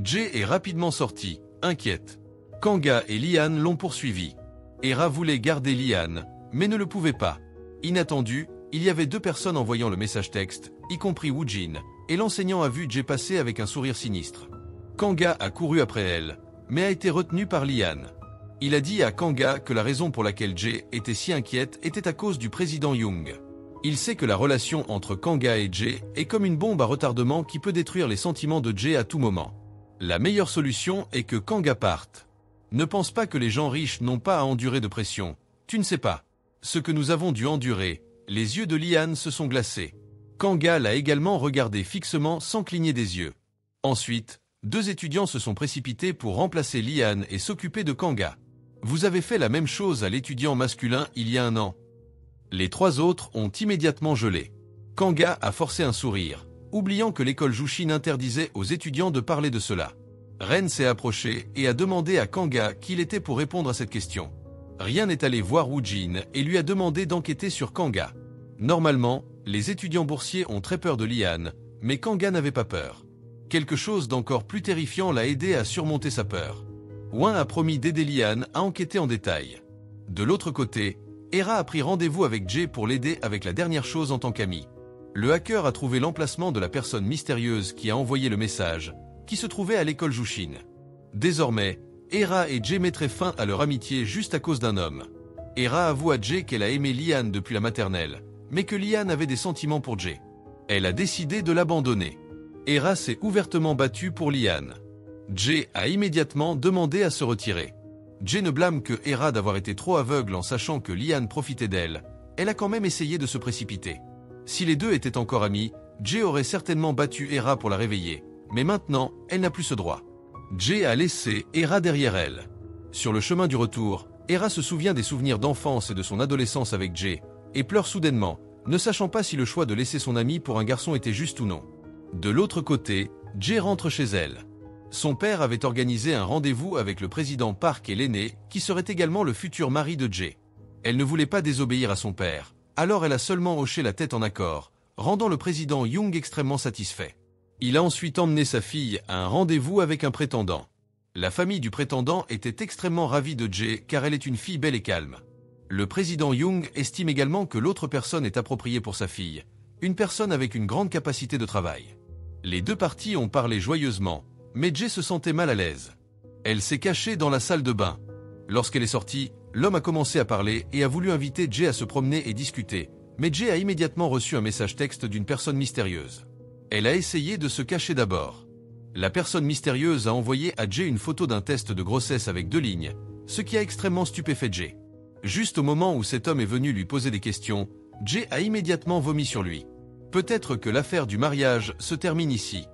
Jay est rapidement sorti, inquiète. Kanga et Lian l'ont poursuivi. Hera voulait garder Lian, mais ne le pouvait pas. Inattendu, il y avait deux personnes envoyant le message texte, y compris Woojin, et l'enseignant a vu Jay passer avec un sourire sinistre. Kanga a couru après elle, mais a été retenu par Lian. Il a dit à Kanga que la raison pour laquelle Jay était si inquiète était à cause du président Young. Il sait que la relation entre Kanga et Jay est comme une bombe à retardement qui peut détruire les sentiments de Jay à tout moment. La meilleure solution est que Kanga parte. Ne pense pas que les gens riches n'ont pas à endurer de pression. Tu ne sais pas. Ce que nous avons dû endurer, les yeux de Lian se sont glacés. Kanga l'a également regardé fixement sans cligner des yeux. Ensuite, deux étudiants se sont précipités pour remplacer Lian et s'occuper de Kanga. Vous avez fait la même chose à l'étudiant masculin il y a un an. Les trois autres ont immédiatement gelé. Kanga a forcé un sourire, oubliant que l'école Jushin interdisait aux étudiants de parler de cela. Ren s'est approché et a demandé à Kanga qui il était pour répondre à cette question. Rien n'est allé voir Woojin et lui a demandé d'enquêter sur Kanga. Normalement, les étudiants boursiers ont très peur de Lian, mais Kanga n'avait pas peur. Quelque chose d'encore plus terrifiant l'a aidé à surmonter sa peur. Wan a promis d'aider Lian à enquêter en détail. De l'autre côté, Hera a pris rendez-vous avec Jay pour l'aider avec la dernière chose en tant qu'ami. Le hacker a trouvé l'emplacement de la personne mystérieuse qui a envoyé le message, qui se trouvait à l'école Jushin. Désormais, Hera et Jay mettraient fin à leur amitié juste à cause d'un homme. Hera avoue à Jay qu'elle a aimé Lian depuis la maternelle, mais que Lian avait des sentiments pour Jay. Elle a décidé de l'abandonner. Hera s'est ouvertement battue pour Lian. Jay a immédiatement demandé à se retirer. Jay ne blâme que Hera d'avoir été trop aveugle en sachant que Lian profitait d'elle. Elle a quand même essayé de se précipiter. Si les deux étaient encore amis, Jay aurait certainement battu Hera pour la réveiller. Mais maintenant, elle n'a plus ce droit. Jay a laissé Hera derrière elle. Sur le chemin du retour, Hera se souvient des souvenirs d'enfance et de son adolescence avec Jay, et pleure soudainement, ne sachant pas si le choix de laisser son ami pour un garçon était juste ou non. De l'autre côté, Jay rentre chez elle. Son père avait organisé un rendez-vous avec le président Park et l'aîné, qui serait également le futur mari de Jay. Elle ne voulait pas désobéir à son père, alors elle a seulement hoché la tête en accord, rendant le président Young extrêmement satisfait. Il a ensuite emmené sa fille à un rendez-vous avec un prétendant. La famille du prétendant était extrêmement ravie de Jay car elle est une fille belle et calme. Le président Young estime également que l'autre personne est appropriée pour sa fille, une personne avec une grande capacité de travail. Les deux parties ont parlé joyeusement, mais Jay se sentait mal à l'aise. Elle s'est cachée dans la salle de bain. Lorsqu'elle est sortie, l'homme a commencé à parler et a voulu inviter Jay à se promener et discuter, mais Jay a immédiatement reçu un message texte d'une personne mystérieuse. Elle a essayé de se cacher d'abord. La personne mystérieuse a envoyé à Jay une photo d'un test de grossesse avec 2 lignes, ce qui a extrêmement stupéfait Jay. Juste au moment où cet homme est venu lui poser des questions, Jay a immédiatement vomi sur lui. Peut-être que l'affaire du mariage se termine ici.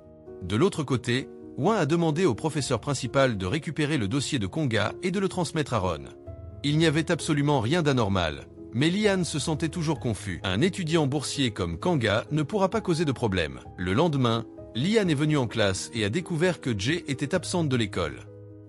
De l'autre côté, Wan a demandé au professeur principal de récupérer le dossier de Kanga et de le transmettre à Ron. Il n'y avait absolument rien d'anormal, mais Lian se sentait toujours confus. Un étudiant boursier comme Kanga ne pourra pas causer de problème. Le lendemain, Lian est venu en classe et a découvert que Jay était absente de l'école.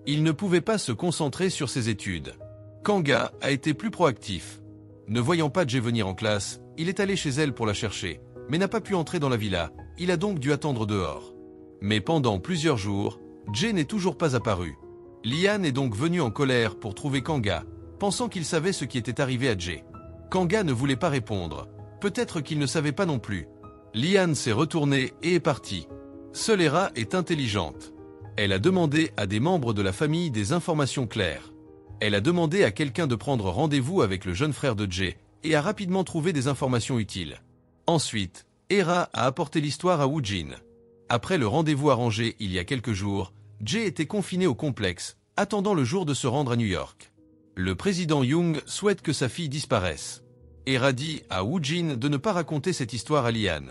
Il ne pouvait pas se concentrer sur ses études. Kanga a été plus proactif. Ne voyant pas Jay venir en classe, il est allé chez elle pour la chercher, mais n'a pas pu entrer dans la villa, il a donc dû attendre dehors. Mais pendant plusieurs jours, Jay n'est toujours pas apparu. Lian est donc venu en colère pour trouver Kanga, pensant qu'il savait ce qui était arrivé à Jay. Kanga ne voulait pas répondre, peut-être qu'il ne savait pas non plus. Lian s'est retournée et est partie. Seule Hera est intelligente. Elle a demandé à des membres de la famille des informations claires. Elle a demandé à quelqu'un de prendre rendez-vous avec le jeune frère de Jay et a rapidement trouvé des informations utiles. Ensuite, Hera a apporté l'histoire à Woojin. Après le rendez-vous arrangé il y a quelques jours, Jay était confiné au complexe, attendant le jour de se rendre à New York. Le président Young souhaite que sa fille disparaisse. Hera dit à Woojin de ne pas raconter cette histoire à Lian.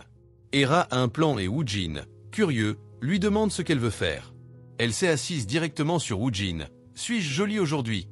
Hera a un plan et Woojin, curieux, lui demande ce qu'elle veut faire. Elle s'est assise directement sur Woojin. « Suis-je jolie aujourd'hui ?»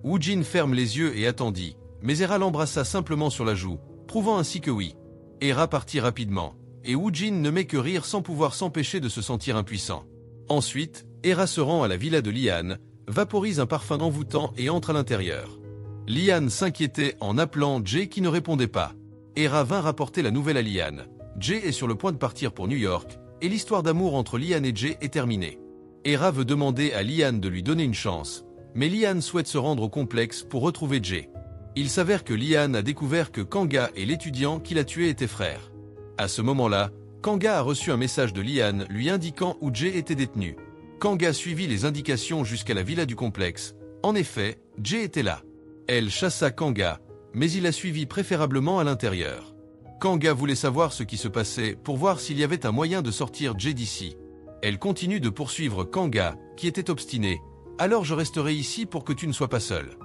Woojin ferme les yeux et attendit, mais Hera l'embrassa simplement sur la joue, prouvant ainsi que oui. Hera partit rapidement, et Woojin ne met que rire sans pouvoir s'empêcher de se sentir impuissant. Ensuite, Hera se rend à la villa de Lian, vaporise un parfum envoûtant et entre à l'intérieur. Lian s'inquiétait en appelant Jay qui ne répondait pas. Hera vint rapporter la nouvelle à Lian. Jay est sur le point de partir pour New York, et l'histoire d'amour entre Lian et Jay est terminée. Hera veut demander à Lian de lui donner une chance, mais Lian souhaite se rendre au complexe pour retrouver Jay. Il s'avère que Lian a découvert que Kanga et l'étudiant qui l'a tué étaient frères. À ce moment-là, Kanga a reçu un message de Lian lui indiquant où Jay était détenu. Kanga suivit les indications jusqu'à la villa du complexe. En effet, Jay était là. Elle chassa Kanga, mais il la suivit préférablement à l'intérieur. Kanga voulait savoir ce qui se passait pour voir s'il y avait un moyen de sortir Jay d'ici. Elle continue de poursuivre Kanga, qui était obstiné. « Alors je resterai ici pour que tu ne sois pas seul. »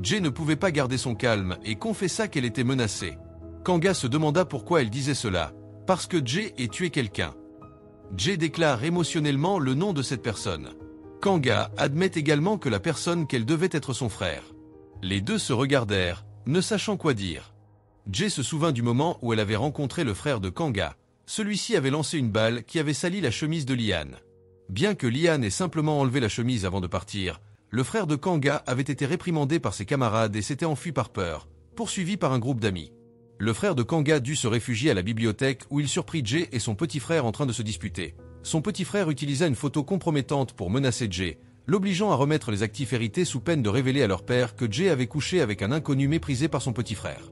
Jay ne pouvait pas garder son calme et confessa qu'elle était menacée. Kanga se demanda pourquoi elle disait cela. « Parce que Jay ait tué quelqu'un. » Jay déclare émotionnellement le nom de cette personne. Kanga admet également que la personne qu'elle devait être son frère. Les deux se regardèrent, ne sachant quoi dire. Jay se souvint du moment où elle avait rencontré le frère de Kanga. Celui-ci avait lancé une balle qui avait sali la chemise de Lian. Bien que Lian ait simplement enlevé la chemise avant de partir, le frère de Kanga avait été réprimandé par ses camarades et s'était enfui par peur, poursuivi par un groupe d'amis. Le frère de Kanga dut se réfugier à la bibliothèque où il surprit Jay et son petit frère en train de se disputer. Son petit frère utilisa une photo compromettante pour menacer Jay, l'obligeant à remettre les actifs hérités sous peine de révéler à leur père que Jay avait couché avec un inconnu méprisé par son petit frère.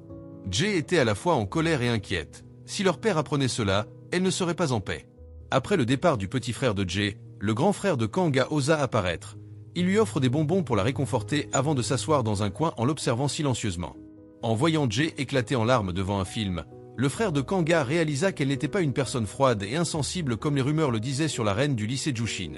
Jay était à la fois en colère et inquiète. Si leur père apprenait cela, elle ne serait pas en paix. Après le départ du petit frère de Jay, le grand frère de Kanga osa apparaître. Il lui offre des bonbons pour la réconforter avant de s'asseoir dans un coin en l'observant silencieusement. En voyant Jay éclater en larmes devant un film, le frère de Kanga réalisa qu'elle n'était pas une personne froide et insensible comme les rumeurs le disaient sur la reine du lycée Jushin.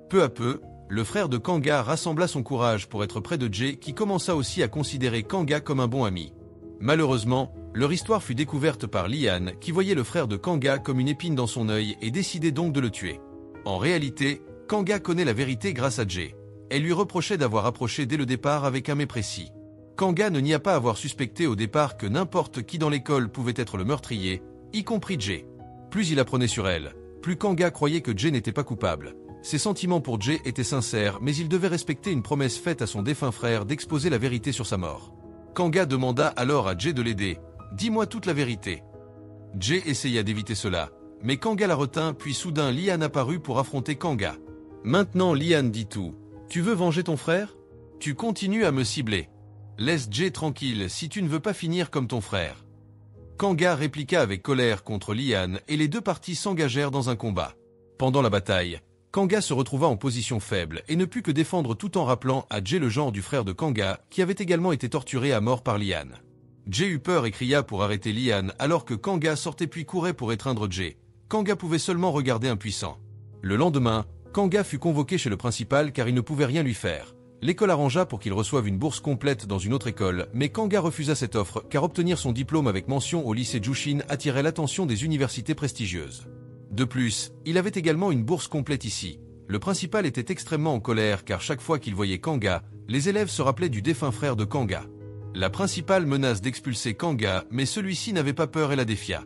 Peu à peu, le frère de Kanga rassembla son courage pour être près de Jay qui commença aussi à considérer Kanga comme un bon ami. Malheureusement, leur histoire fut découverte par Lian qui voyait le frère de Kanga comme une épine dans son œil et décidait donc de le tuer. En réalité, Kanga connaît la vérité grâce à Jay. Elle lui reprochait d'avoir approché dès le départ avec un mépris. Kanga ne nia pas avoir suspecté au départ que n'importe qui dans l'école pouvait être le meurtrier, y compris Jay. Plus il apprenait sur elle, plus Kanga croyait que Jay n'était pas coupable. Ses sentiments pour Jay étaient sincères, mais il devait respecter une promesse faite à son défunt frère d'exposer la vérité sur sa mort. Kanga demanda alors à Jay de l'aider. « Dis-moi toute la vérité. » Jay essaya d'éviter cela, mais Kanga la retint puis soudain Lian apparut pour affronter Kanga. « Maintenant Lian dit tout. Tu veux venger ton frère? Tu continues à me cibler. Laisse Jay tranquille si tu ne veux pas finir comme ton frère. » Kanga répliqua avec colère contre Lian et les deux parties s'engagèrent dans un combat. Pendant la bataille, Kanga se retrouva en position faible et ne put que défendre tout en rappelant à Jay le genre du frère de Kanga qui avait également été torturé à mort par Lian. Jay eut peur et cria pour arrêter Lian alors que Kanga sortait puis courait pour étreindre Jay. Kanga pouvait seulement regarder impuissant. Le lendemain, Kanga fut convoqué chez le principal car il ne pouvait rien lui faire. L'école arrangea pour qu'il reçoive une bourse complète dans une autre école, mais Kanga refusa cette offre car obtenir son diplôme avec mention au lycée Jushin attirait l'attention des universités prestigieuses. De plus, il avait également une bourse complète ici. Le principal était extrêmement en colère car chaque fois qu'il voyait Kanga, les élèves se rappelaient du défunt frère de Kanga. La principale menace d'expulser Kanga, mais celui-ci n'avait pas peur et la défia.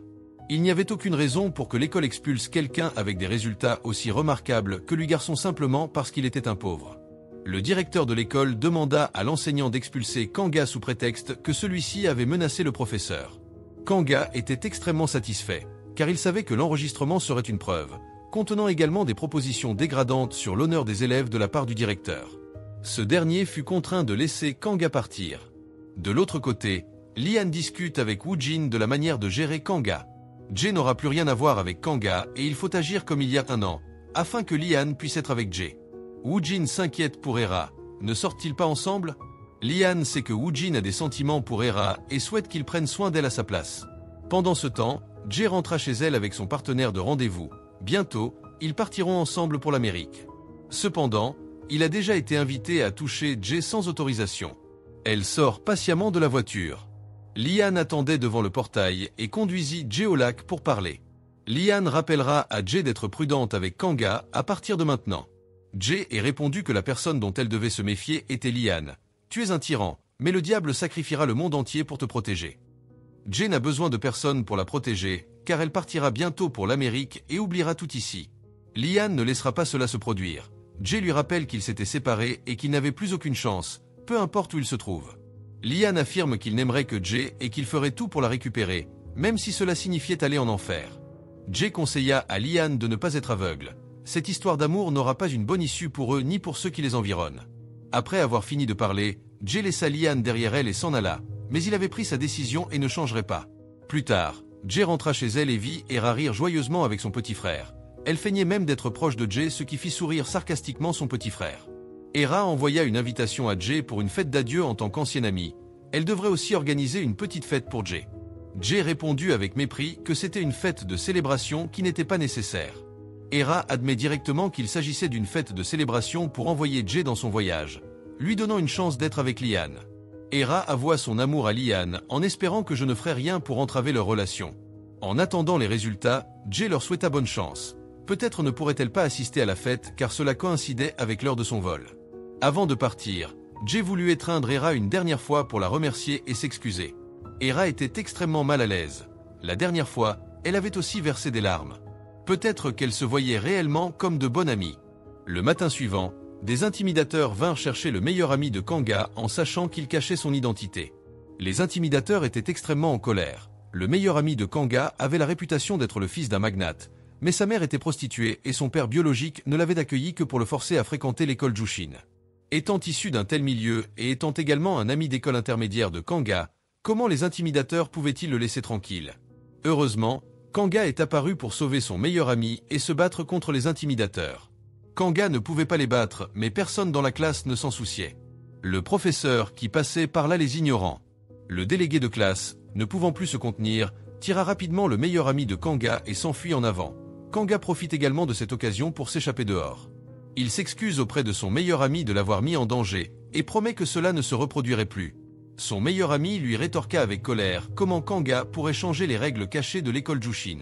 Il n'y avait aucune raison pour que l'école expulse quelqu'un avec des résultats aussi remarquables que lui garçon simplement parce qu'il était un pauvre. Le directeur de l'école demanda à l'enseignant d'expulser Kanga sous prétexte que celui-ci avait menacé le professeur. Kanga était extrêmement satisfait, car il savait que l'enregistrement serait une preuve, contenant également des propositions dégradantes sur l'honneur des élèves de la part du directeur. Ce dernier fut contraint de laisser Kanga partir. De l'autre côté, Lian discute avec Woojin de la manière de gérer Kanga. Jay n'aura plus rien à voir avec Kanga et il faut agir comme il y a un an, afin que Lian puisse être avec Jay. Woojin s'inquiète pour Hera. Ne sortent-ils pas ensemble? Lian sait que Woojin a des sentiments pour Hera et souhaite qu'il prenne soin d'elle à sa place. Pendant ce temps, Jay rentra chez elle avec son partenaire de rendez-vous. Bientôt, ils partiront ensemble pour l'Amérique. Cependant, il a déjà été invité à toucher Jay sans autorisation. Elle sort patiemment de la voiture. Lian attendait devant le portail et conduisit Jay au lac pour parler. Liane rappellera à Jay d'être prudente avec Kanga à partir de maintenant. Jay est répondu que la personne dont elle devait se méfier était Liane. Tu es un tyran, mais le diable sacrifiera le monde entier pour te protéger. Jay n'a besoin de personne pour la protéger, car elle partira bientôt pour l'Amérique et oubliera tout ici. Liane ne laissera pas cela se produire. Jay lui rappelle qu'ils s'étaient séparés et qu'il n'avait plus aucune chance, peu importe où il se trouve. Liane affirme qu'il n'aimerait que Jay et qu'il ferait tout pour la récupérer, même si cela signifiait aller en enfer. Jay conseilla à Liane de ne pas être aveugle. Cette histoire d'amour n'aura pas une bonne issue pour eux ni pour ceux qui les environnent. Après avoir fini de parler, Jay laissa Liane derrière elle et s'en alla, mais il avait pris sa décision et ne changerait pas. Plus tard, Jay rentra chez elle et vit Hera rire joyeusement avec son petit frère. Elle feignait même d'être proche de Jay, ce qui fit sourire sarcastiquement son petit frère. Hera envoya une invitation à Jay pour une fête d'adieu en tant qu'ancienne amie. Elle devrait aussi organiser une petite fête pour Jay. Jay répondit avec mépris que c'était une fête de célébration qui n'était pas nécessaire. Hera admet directement qu'il s'agissait d'une fête de célébration pour envoyer Jay dans son voyage, lui donnant une chance d'être avec Liane. Hera avoua son amour à Liane en espérant que je ne ferais rien pour entraver leur relation. En attendant les résultats, Jay leur souhaita bonne chance. Peut-être ne pourrait-elle pas assister à la fête car cela coïncidait avec l'heure de son vol. Avant de partir, Jay voulut étreindre Hera une dernière fois pour la remercier et s'excuser. Hera était extrêmement mal à l'aise. La dernière fois, elle avait aussi versé des larmes. Peut-être qu'elle se voyait réellement comme de bonnes amies. Le matin suivant, des intimidateurs vinrent chercher le meilleur ami de Kanga en sachant qu'il cachait son identité. Les intimidateurs étaient extrêmement en colère. Le meilleur ami de Kanga avait la réputation d'être le fils d'un magnate, mais sa mère était prostituée et son père biologique ne l'avait accueilli que pour le forcer à fréquenter l'école Jushin. Étant issu d'un tel milieu et étant également un ami d'école intermédiaire de Kanga, comment les intimidateurs pouvaient-ils le laisser tranquille? Heureusement, Kanga est apparu pour sauver son meilleur ami et se battre contre les intimidateurs. Kanga ne pouvait pas les battre, mais personne dans la classe ne s'en souciait. Le professeur qui passait par là les ignorant. Le délégué de classe, ne pouvant plus se contenir, tira rapidement le meilleur ami de Kanga et s'enfuit en avant. Kanga profite également de cette occasion pour s'échapper dehors. Il s'excuse auprès de son meilleur ami de l'avoir mis en danger et promet que cela ne se reproduirait plus. Son meilleur ami lui rétorqua avec colère comment Kanga pourrait changer les règles cachées de l'école Jushin.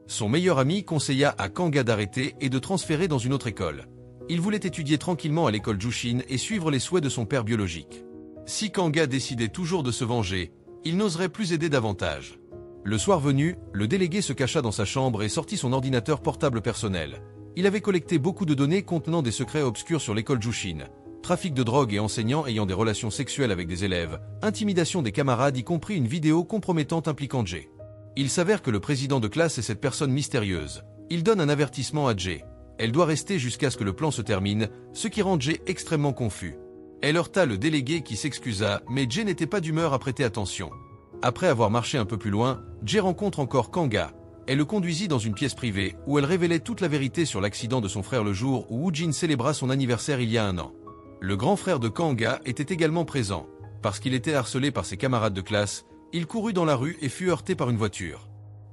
Son meilleur ami conseilla à Kanga d'arrêter et de transférer dans une autre école. Il voulait étudier tranquillement à l'école Jushin et suivre les souhaits de son père biologique. Si Kanga décidait toujours de se venger, il n'oserait plus aider davantage. Le soir venu, le délégué se cacha dans sa chambre et sortit son ordinateur portable personnel. Il avait collecté beaucoup de données contenant des secrets obscurs sur l'école Jushin. Trafic de drogue et enseignants ayant des relations sexuelles avec des élèves, intimidation des camarades y compris une vidéo compromettante impliquant Jay. Il s'avère que le président de classe est cette personne mystérieuse. Il donne un avertissement à Jay. Elle doit rester jusqu'à ce que le plan se termine, ce qui rend Jay extrêmement confus. Elle heurta le délégué qui s'excusa, mais Jay n'était pas d'humeur à prêter attention. Après avoir marché un peu plus loin, Jay rencontre encore Kanga. Elle le conduisit dans une pièce privée où elle révélait toute la vérité sur l'accident de son frère le jour où Woojin célébra son anniversaire il y a 1 an. Le grand frère de Kanga était également présent. Parce qu'il était harcelé par ses camarades de classe, il courut dans la rue et fut heurté par une voiture.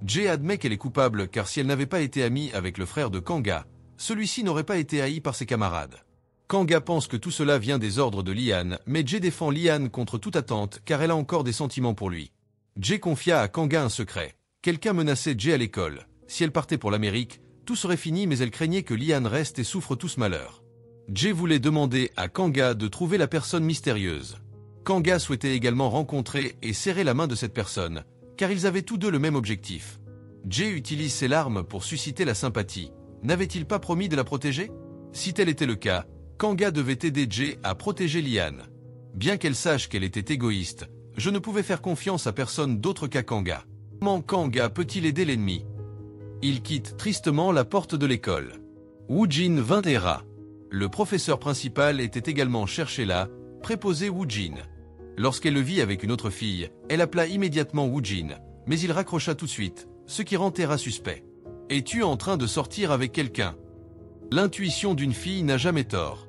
Jay admet qu'elle est coupable car si elle n'avait pas été amie avec le frère de Kanga, celui-ci n'aurait pas été haï par ses camarades. Kanga pense que tout cela vient des ordres de Liane, mais Jay défend Liane contre toute attente car elle a encore des sentiments pour lui. Jay confia à Kanga un secret. Quelqu'un menaçait Jay à l'école. Si elle partait pour l'Amérique, tout serait fini mais elle craignait que Liane reste et souffre tout ce malheur. Jay voulait demander à Kanga de trouver la personne mystérieuse. Kanga souhaitait également rencontrer et serrer la main de cette personne, car ils avaient tous deux le même objectif. Jay utilise ses larmes pour susciter la sympathie. N'avait-il pas promis de la protéger? Si tel était le cas, Kanga devait aider Jay à protéger Liane. Bien qu'elle sache qu'elle était égoïste, je ne pouvais faire confiance à personne d'autre qu'à Kanga. Comment Kanga peut-il aider l'ennemi? Il quitte tristement la porte de l'école. Woojin vint Hera. Le professeur principal était également cherché là, préposé Woojin. Lorsqu'elle le vit avec une autre fille, elle appela immédiatement Woojin, mais il raccrocha tout de suite, ce qui rend Hera suspect. Es-tu en train de sortir avec quelqu'un? L'intuition d'une fille n'a jamais tort.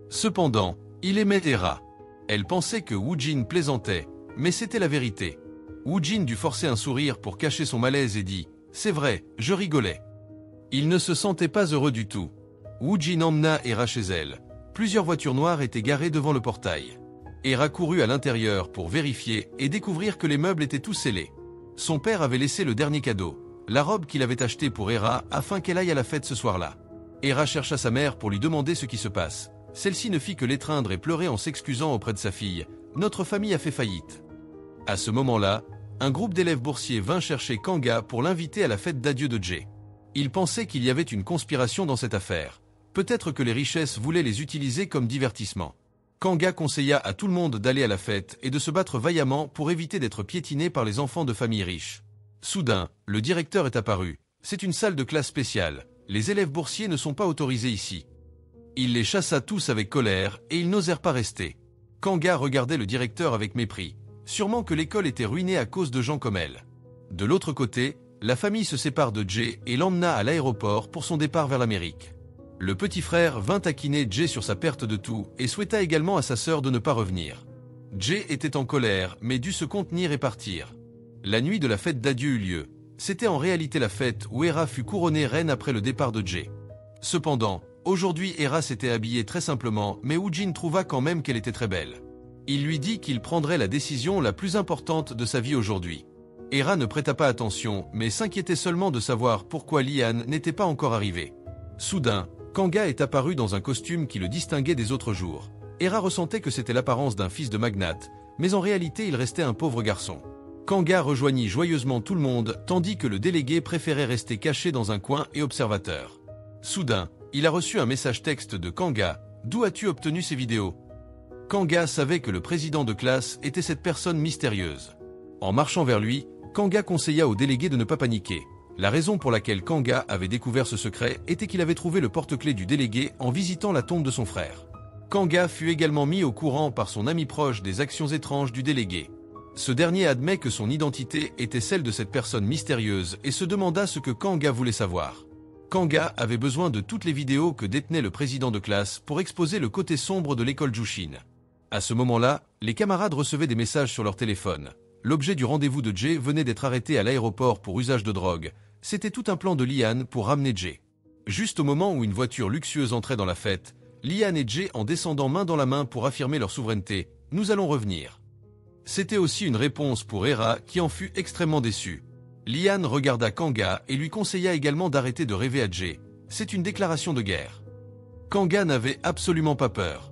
Cependant, il aimait Hera. Elle pensait que Woojin plaisantait, mais c'était la vérité. Woojin dut forcer un sourire pour cacher son malaise et dit « C'est vrai, je rigolais ». Il ne se sentait pas heureux du tout. Woojin emmena Hera chez elle. Plusieurs voitures noires étaient garées devant le portail. Hera courut à l'intérieur pour vérifier et découvrir que les meubles étaient tous scellés. Son père avait laissé le dernier cadeau. la robe qu'il avait achetée pour Hera afin qu'elle aille à la fête ce soir-là. Hera chercha sa mère pour lui demander ce qui se passe. Celle-ci ne fit que l'étreindre et pleurer en s'excusant auprès de sa fille. « Notre famille a fait faillite. » À ce moment-là, un groupe d'élèves boursiers vint chercher Kanga pour l'inviter à la fête d'adieu de Jay. Ils pensaient qu'il y avait une conspiration dans cette affaire. Peut-être que les richesses voulaient les utiliser comme divertissement. Kanga conseilla à tout le monde d'aller à la fête et de se battre vaillamment pour éviter d'être piétinés par les enfants de familles riches. Soudain, le directeur est apparu. C'est une salle de classe spéciale. Les élèves boursiers ne sont pas autorisés ici. Il les chassa tous avec colère et ils n'osèrent pas rester. Kanga regardait le directeur avec mépris. Sûrement que l'école était ruinée à cause de gens comme elle. De l'autre côté, la famille se sépare de Jay et l'emmena à l'aéroport pour son départ vers l'Amérique. Le petit frère vint taquiner Jay sur sa perte de tout et souhaita également à sa sœur de ne pas revenir. Jay était en colère mais dut se contenir et partir. La nuit de la fête d'adieu eut lieu. C'était en réalité la fête où Hera fut couronnée reine après le départ de Jay. Cependant, aujourd'hui Hera s'était habillée très simplement mais Woojin trouva quand même qu'elle était très belle. Il lui dit qu'il prendrait la décision la plus importante de sa vie aujourd'hui. Hera ne prêta pas attention, mais s'inquiétait seulement de savoir pourquoi Lian n'était pas encore arrivé. Soudain, Kanga est apparu dans un costume qui le distinguait des autres jours. Hera ressentait que c'était l'apparence d'un fils de magnate, mais en réalité il restait un pauvre garçon. Kanga rejoignit joyeusement tout le monde, tandis que le délégué préférait rester caché dans un coin et observateur. Soudain, il a reçu un message texte de Kanga. « D'où as-tu obtenu ces vidéos ?» Kanga savait que le président de classe était cette personne mystérieuse. En marchant vers lui, Kanga conseilla au délégué de ne pas paniquer. La raison pour laquelle Kanga avait découvert ce secret était qu'il avait trouvé le porte-clés du délégué en visitant la tombe de son frère. Kanga fut également mis au courant par son ami proche des actions étranges du délégué. Ce dernier admet que son identité était celle de cette personne mystérieuse et se demanda ce que Kanga voulait savoir. Kanga avait besoin de toutes les vidéos que détenait le président de classe pour exposer le côté sombre de l'école Jushin. À ce moment-là, les camarades recevaient des messages sur leur téléphone. L'objet du rendez-vous de Jay venait d'être arrêté à l'aéroport pour usage de drogue. C'était tout un plan de Lian pour ramener Jay. Juste au moment où une voiture luxueuse entrait dans la fête, Lian et Jay en descendant main dans la main pour affirmer leur souveraineté. « Nous allons revenir ». C'était aussi une réponse pour Hera qui en fut extrêmement déçue. Lian regarda Kanga et lui conseilla également d'arrêter de rêver à Jay. C'est une déclaration de guerre. Kanga n'avait absolument pas peur.